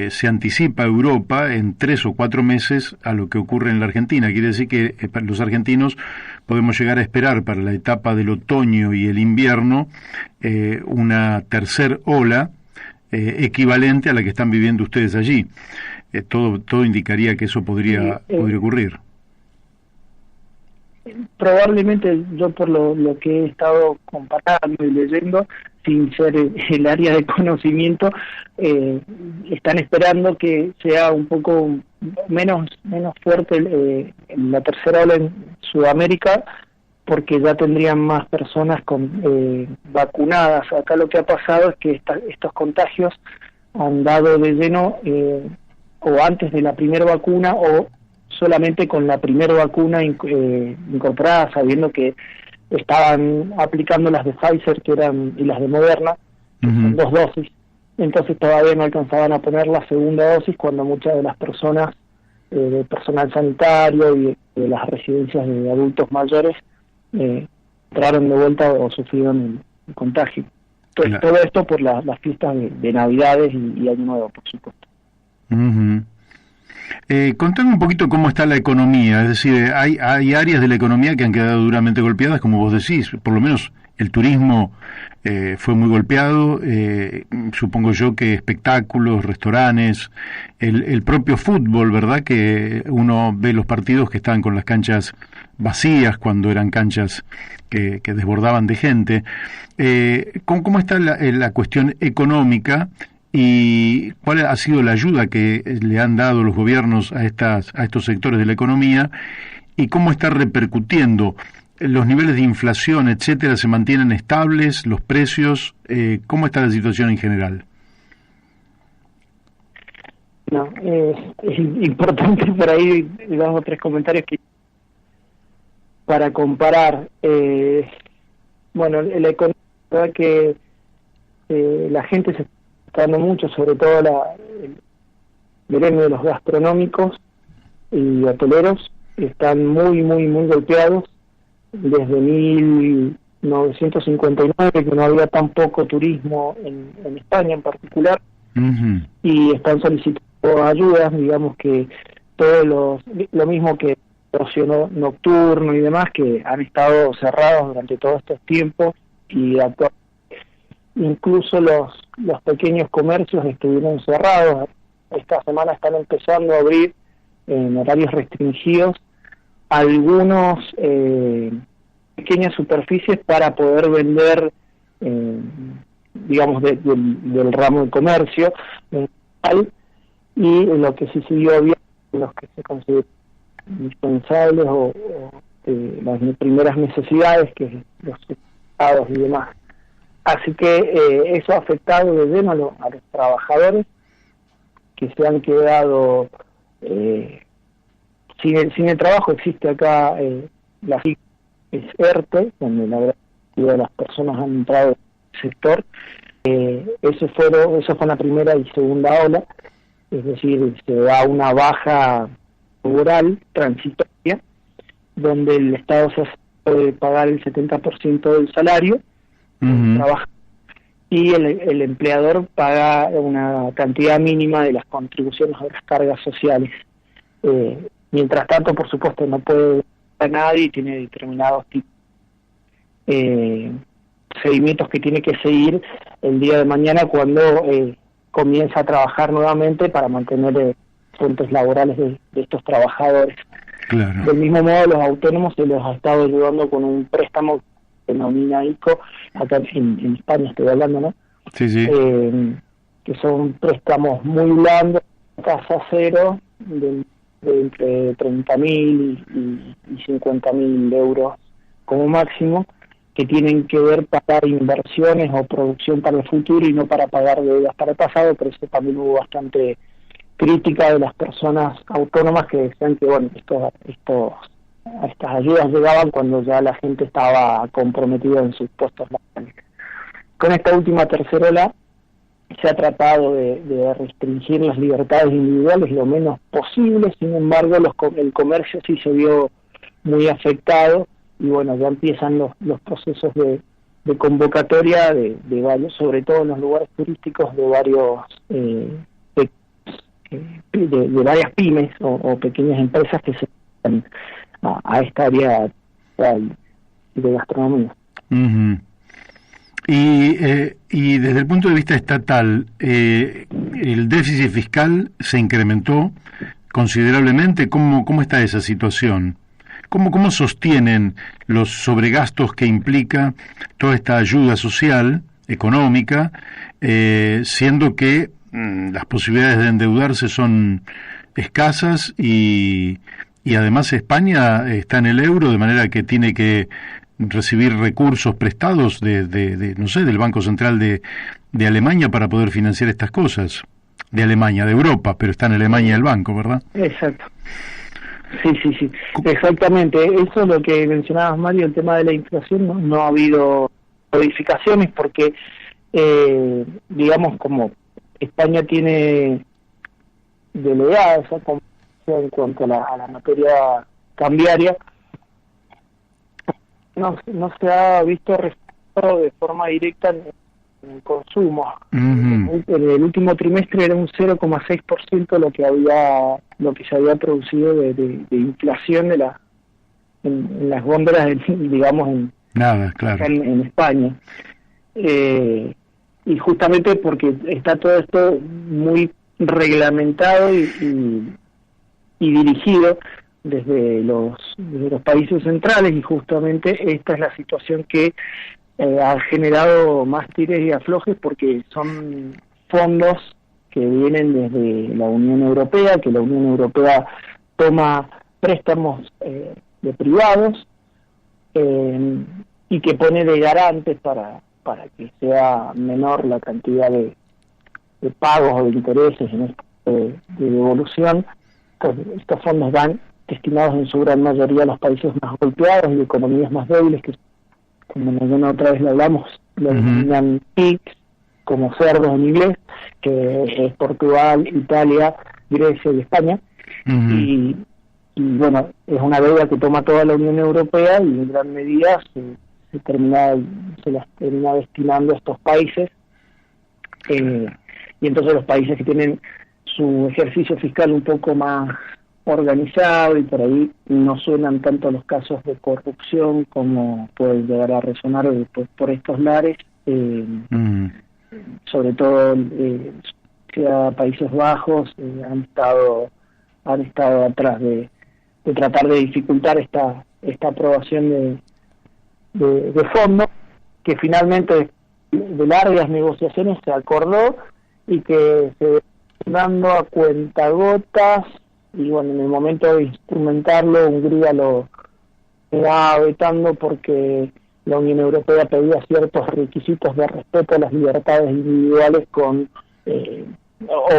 se anticipa Europa en 3 o 4 meses a lo que ocurre en la Argentina. Quiere decir que los argentinos podemos llegar a esperar para la etapa del otoño y el invierno una tercer ola equivalente a la que están viviendo ustedes allí. Todo indicaría que eso podría ocurrir. Probablemente yo por lo que he estado comparando y leyendo, sin ser el área de conocimiento, están esperando que sea un poco menos fuerte la tercera ola en Sudamérica, porque ya tendrían más personas vacunadas. Acá lo que ha pasado es que estos contagios han dado de lleno o antes de la primera vacuna o solamente con la primera vacuna incorporada, sabiendo que estaban aplicando las de Pfizer y las de Moderna, que son 2 dosis, entonces todavía no alcanzaban a poner la segunda dosis cuando muchas de las personas, de personal sanitario y de las residencias de adultos mayores, entraron de vuelta o sufrieron el contagio. Entonces, todo esto por las fiestas de Navidades y Año Nuevo, por supuesto. Contame un poquito cómo está la economía, es decir, hay áreas de la economía que han quedado duramente golpeadas, como vos decís, por lo menos el turismo fue muy golpeado, supongo yo que espectáculos, restaurantes, el propio fútbol, ¿verdad? Que uno ve los partidos que estaban con las canchas vacías cuando eran canchas que desbordaban de gente. ¿Cómo está la cuestión económica? ¿Y cuál ha sido la ayuda que le han dado los gobiernos a estos sectores de la economía? ¿Y cómo está repercutiendo? ¿Los niveles de inflación, etcétera, se mantienen estables? ¿Los precios? ¿Cómo está la situación en general? No, es importante por ahí 2 o 3 comentarios para comparar. Bueno, la economía, la verdad que la gente se dando mucho, sobre todo el gremio de los gastronómicos y hoteleros, están muy golpeados desde 1959, que no había tan poco turismo en España en particular, y están solicitando ayudas, digamos que lo mismo que ocio nocturno y demás, que han estado cerrados durante todos estos tiempos, y actualmente incluso los pequeños comercios estuvieron cerrados. Esta semana están empezando a abrir en horarios restringidos algunos pequeñas superficies para poder vender, digamos, del ramo de comercio, y lo que sí siguió bien, los que se consideran indispensables o las primeras necesidades, que los supermercados y demás. Así que eso ha afectado de lleno a los trabajadores que se han quedado sin el trabajo. Existe acá la ERTE, donde la gran mayoría de las personas han entrado en el sector. Eso fue la primera y segunda ola, es decir, se da una baja laboral transitoria, donde el Estado se puede pagar el 70% del salario, trabaja, y el empleador paga una cantidad mínima de las contribuciones a las cargas sociales. Mientras tanto, por supuesto, no puede a nadie y tiene determinados tipos seguimientos que tiene que seguir el día de mañana cuando comienza a trabajar nuevamente para mantener fuentes laborales de estos trabajadores. Claro. Del mismo modo, los autónomos se los ha estado ayudando con un préstamo que denomina ICO, acá en España estoy hablando, ¿no? Sí, sí. Que son préstamos muy blandos, tasa cero, de entre 30.000 y 50.000 euros como máximo, que tienen que ver para inversiones o producción para el futuro y no para pagar deudas para el pasado. Pero eso también hubo bastante crítica de las personas autónomas que decían que, bueno, estos a estas ayudas llegaban cuando ya la gente estaba comprometida en sus puestos laborales. Con esta última tercera ola se ha tratado de restringir las libertades individuales lo menos posible. Sin embargo, el comercio sí se vio muy afectado, y bueno, ya empiezan los procesos de convocatoria de varios, sobre todo en los lugares turísticos, de varios de varias pymes o pequeñas empresas que se dedican a esta área de gastronomía. Uh-huh. Y desde el punto de vista estatal, el déficit fiscal se incrementó considerablemente. ¿Cómo está esa situación? ¿Cómo sostienen los sobregastos que implica toda esta ayuda social, económica, siendo que las posibilidades de endeudarse son escasas y además España está en el euro, de manera que tiene que recibir recursos prestados no sé, del Banco Central de Alemania para poder financiar estas cosas? De Alemania, de Europa, pero está en Alemania el banco, ¿verdad? Exacto. Sí, exactamente. Eso es lo que mencionabas, Mario, el tema de la inflación. No ha habido modificaciones porque, digamos, como España tiene delegada esa competencia en cuanto a la materia cambiaria, no se ha visto reflejado de forma directa en el consumo. Uh-huh. En el último trimestre era un 0,6% lo que se había producido de inflación en las góndolas, digamos, en España. Y justamente porque está todo esto muy reglamentado y dirigido desde los países centrales, y justamente esta es la situación que ha generado más tires y aflojes, porque son fondos que vienen desde la Unión Europea, que la Unión Europea toma préstamos de privados y que pone de garantes para que sea menor la cantidad de pagos o de intereses en esto de devolución. Pues estos fondos van destinados en su gran mayoría a los países más golpeados y economías más débiles, que, como alguna otra vez lo hablamos, lo denominan PIGS, como cerdos en inglés, que es Portugal, Italia, Grecia y España. Uh-huh. Y bueno, es una deuda que toma toda la Unión Europea, y en gran medida se las termina destinando a estos países, y entonces los países que tienen su ejercicio fiscal un poco más organizado, y por ahí no suenan tanto los casos de corrupción como puede llegar a resonar por estos lares, sobre todo Países Bajos, han estado atrás de tratar de dificultar esta aprobación de fondos, que finalmente de largas negociaciones se acordó y que se dando a cuentagotas. Y bueno, en el momento de instrumentarlo, Hungría lo va vetando porque la Unión Europea pedía ciertos requisitos de respeto a las libertades individuales o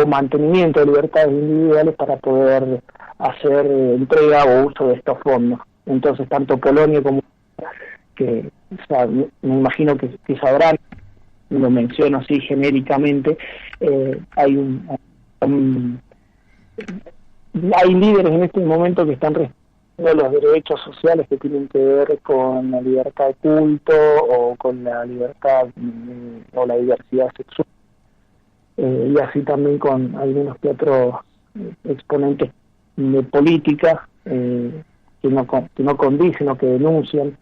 mantenimiento de libertades individuales para poder hacer entrega o uso de estos fondos. Entonces, tanto Polonia como que, o sea, me imagino que sabrán, lo menciono así genéricamente, hay líderes en este momento que están restringiendo los derechos sociales que tienen que ver con la libertad de culto o con la libertad o la diversidad sexual, y así también con algunos que otros exponentes de política que no condicen o que denuncian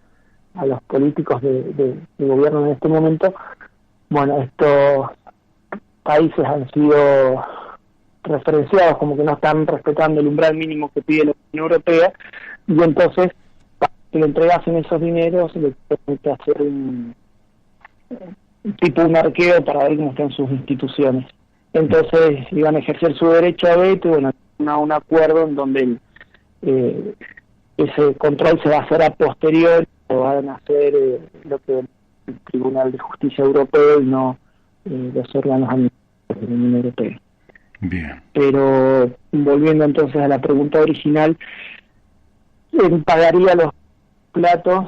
a los políticos de gobierno en este momento. Bueno, estos países han sido referenciados como que no están respetando el umbral mínimo que pide la Unión Europea, y entonces para que le entregasen esos dineros le tienen que hacer un arqueo para ver cómo están sus instituciones. Entonces iban a ejercer su derecho a veto, y bueno, un acuerdo en donde ese control se va a hacer a posteriori, o van a hacer lo que el Tribunal de Justicia Europeo y no los órganos administrativos de la Unión Europea. Bien. Pero volviendo entonces a la pregunta original, pagaría los platos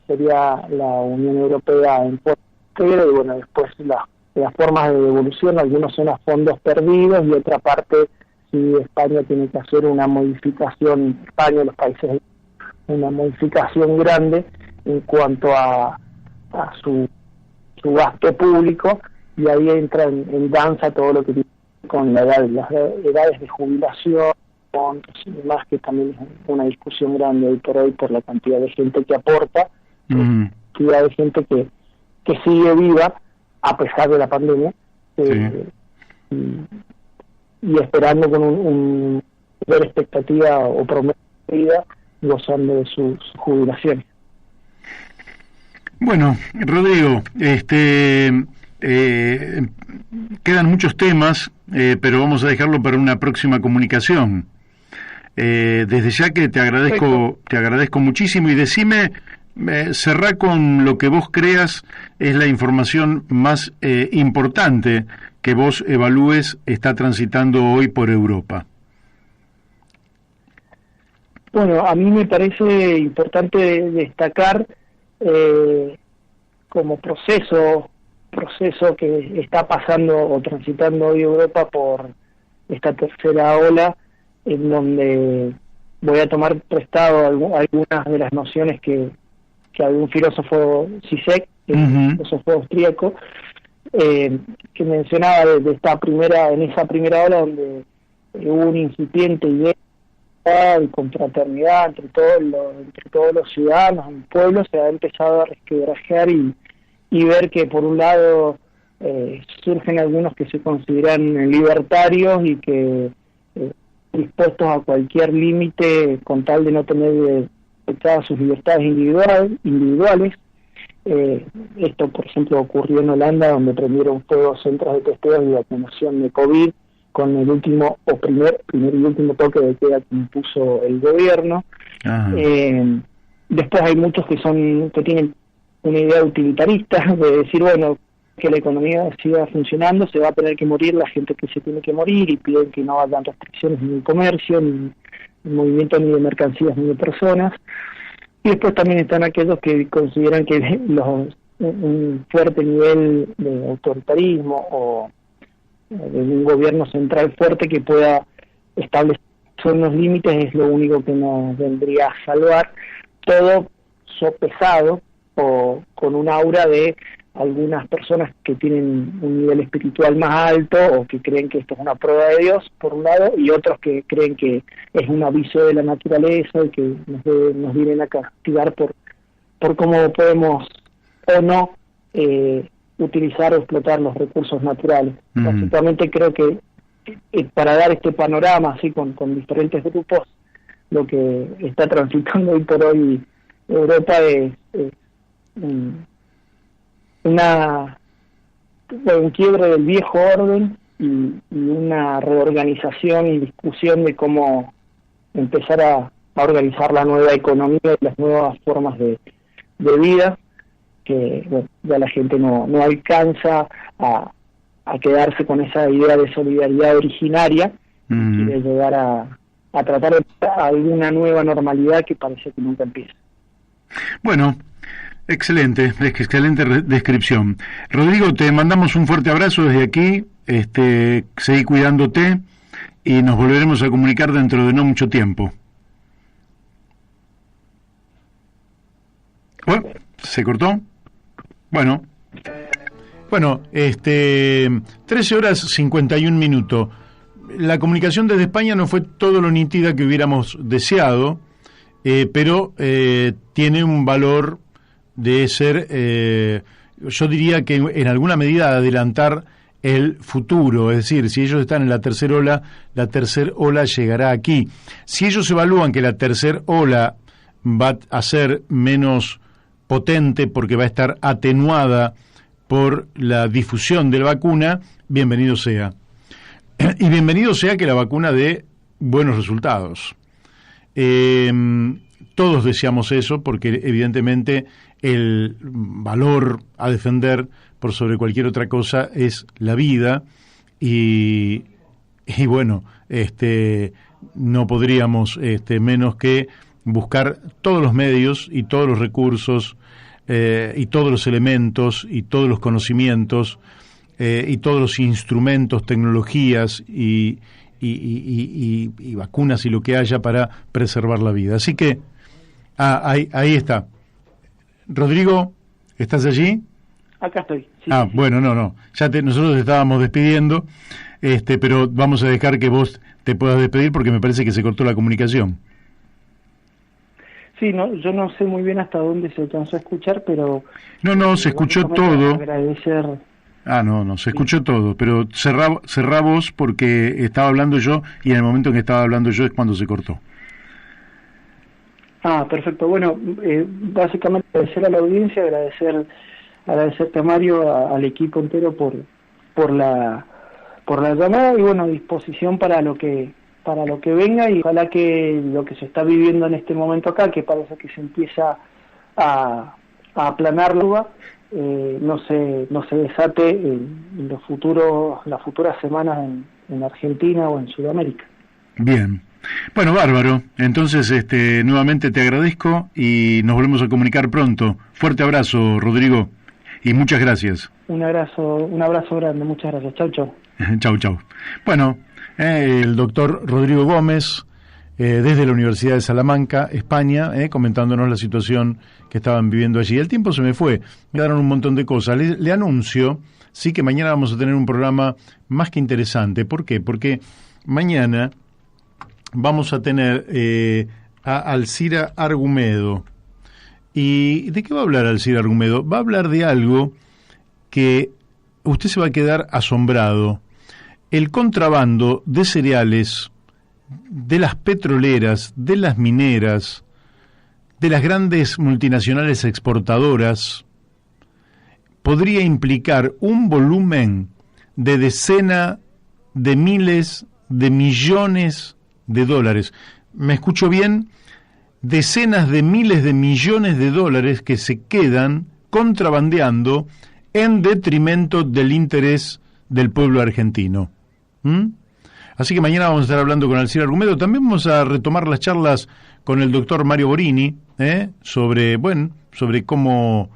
sería la Unión Europea en portero, y bueno, después las formas de devolución, algunos son a fondos perdidos y otra parte si España tiene que hacer una modificación, España, los países, una modificación grande en cuanto a su gasto público, y ahí entra en danza todo lo que tiene con las edades de jubilación y demás, que también es una discusión grande hoy por la cantidad de gente que aporta, cantidad de gente que sigue viva a pesar de la pandemia, y esperando con un ver expectativa o promedio de vida, gozando de sus jubilaciones. Bueno, Rodrigo, quedan muchos temas, pero vamos a dejarlo para una próxima comunicación. Desde ya que te agradezco muchísimo, y decime, cerrá con lo que vos creas es la información más importante que vos evalúes está transitando hoy por Europa. Bueno, a mí me parece importante destacar como proceso que está pasando o transitando hoy Europa por esta tercera ola, en donde voy a tomar prestado algunas de las nociones que algún filósofo, Zizek, filósofo austríaco, que mencionaba en esa primera ola, donde hubo un incipiente idea y confraternidad entre todos los ciudadanos, el pueblo se ha empezado a resquebrajar y ver que por un lado surgen algunos que se consideran libertarios y que dispuestos a cualquier límite con tal de no tener afectadas sus libertades individuales. Esto, por ejemplo, ocurrió en Holanda, donde prendieron fuego centros de testeo y vacunación de COVID con el último o primer y último toque de queda que impuso el gobierno. Después hay muchos que tienen una idea utilitarista de decir, bueno, que la economía siga funcionando, se va a tener que morir la gente que se tiene que morir, y piden que no hagan restricciones ni de comercio, ni de movimiento, ni de mercancías, ni de personas. Y después también están aquellos que consideran que un fuerte nivel de autoritarismo o de un gobierno central fuerte que pueda establecer unos límites es lo único que nos vendría a salvar, todo sopesado o con un aura de algunas personas que tienen un nivel espiritual más alto o que creen que esto es una prueba de Dios, por un lado, y otros que creen que es un aviso de la naturaleza y que nos vienen a castigar por cómo podemos o no utilizar o explotar los recursos naturales. Básicamente creo que para dar este panorama así con diferentes grupos, lo que está transitando hoy por hoy Europa es un quiebre del viejo orden y una reorganización y discusión de cómo empezar a organizar la nueva economía y las nuevas formas de vida, que bueno, ya la gente no alcanza a quedarse con esa idea de solidaridad originaria y de llegar a tratar alguna nueva normalidad que parece que nunca empieza. Bueno, excelente descripción. Rodrigo, te mandamos un fuerte abrazo desde aquí, seguí cuidándote y nos volveremos a comunicar dentro de no mucho tiempo. Bueno, ¿se cortó? Bueno, 13 horas 51 minutos. La comunicación desde España no fue todo lo nítida que hubiéramos deseado, pero tiene un valor de ser, yo diría que en alguna medida adelantar el futuro, es decir, si ellos están en la tercera ola llegará aquí. Si ellos evalúan que la tercera ola va a ser menos potente porque va a estar atenuada por la difusión de la vacuna, bienvenido sea. Y bienvenido sea que la vacuna dé buenos resultados. Todos deseamos eso porque evidentemente el valor a defender por sobre cualquier otra cosa es la vida y bueno, no podríamos menos que buscar todos los medios y todos los recursos y todos los elementos y todos los conocimientos y todos los instrumentos, tecnologías y vacunas y lo que haya para preservar la vida. Así que ahí está. Rodrigo, ¿estás allí? Acá estoy. Sí, sí. Bueno, no. Nosotros te estábamos despidiendo, pero vamos a dejar que vos te puedas despedir porque me parece que se cortó la comunicación. Sí, yo no sé muy bien hasta dónde se alcanzó a escuchar, pero... No, se escuchó todo. Agradecer... No, se escuchó todo, pero cerrá vos porque estaba hablando yo y en el momento en que estaba hablando yo es cuando se cortó. Perfecto. Bueno, básicamente agradecer a la audiencia, agradecerte a Mario, al equipo entero por la llamada y bueno, disposición para lo que venga y ojalá que lo que se está viviendo en este momento acá, que parece que se empieza a aplanar la curva, no se desate en las futuras semanas en Argentina o en Sudamérica. Bien. Bueno, bárbaro. Entonces, nuevamente te agradezco y nos volvemos a comunicar pronto. Fuerte abrazo, Rodrigo, y muchas gracias. Un abrazo grande, muchas gracias. Chau. Chau. Bueno, el doctor Rodrigo Gómez, desde la Universidad de Salamanca, España, comentándonos la situación que estaban viviendo allí. El tiempo se me fue, me quedaron un montón de cosas. Le anuncio, sí, que mañana vamos a tener un programa más que interesante. ¿Por qué? Porque mañana vamos a tener a Alcira Argumedo. ¿Y de qué va a hablar Alcira Argumedo? Va a hablar de algo que usted se va a quedar asombrado. El contrabando de cereales de las petroleras, de las mineras, de las grandes multinacionales exportadoras, podría implicar un volumen de decenas de miles de millones de dólares. ¿Me escucho bien? Decenas de miles de millones de dólares que se quedan contrabandeando en detrimento del interés del pueblo argentino. Así que mañana vamos a estar hablando con Alcira Argumedo. También vamos a retomar las charlas con el doctor Mario Borini sobre cómo,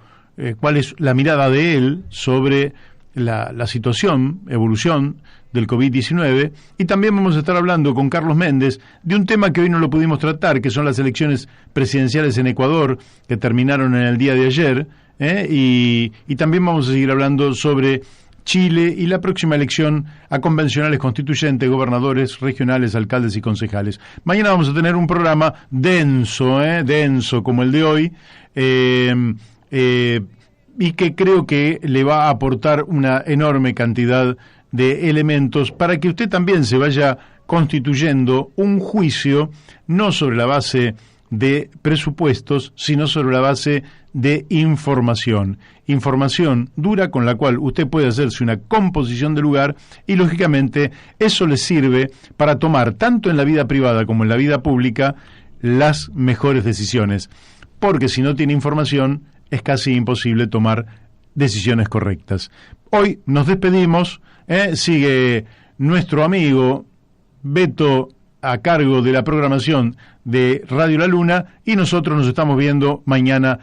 cuál es la mirada de él sobre la situación, evolución del COVID-19, y también vamos a estar hablando con Carlos Méndez de un tema que hoy no lo pudimos tratar, que son las elecciones presidenciales en Ecuador, que terminaron en el día de ayer, y también vamos a seguir hablando sobre Chile y la próxima elección a convencionales constituyentes, gobernadores regionales, alcaldes y concejales. Mañana vamos a tener un programa denso como el de hoy, y que creo que le va a aportar una enorme cantidad de elementos para que usted también se vaya constituyendo un juicio, no sobre la base de presupuestos, sino sobre la base de información dura con la cual usted puede hacerse una composición de lugar y lógicamente eso le sirve para tomar tanto en la vida privada como en la vida pública las mejores decisiones, porque si no tiene información es casi imposible tomar decisiones correctas. Hoy nos despedimos, sigue nuestro amigo Beto a cargo de la programación de Radio La Luna y nosotros nos estamos viendo mañana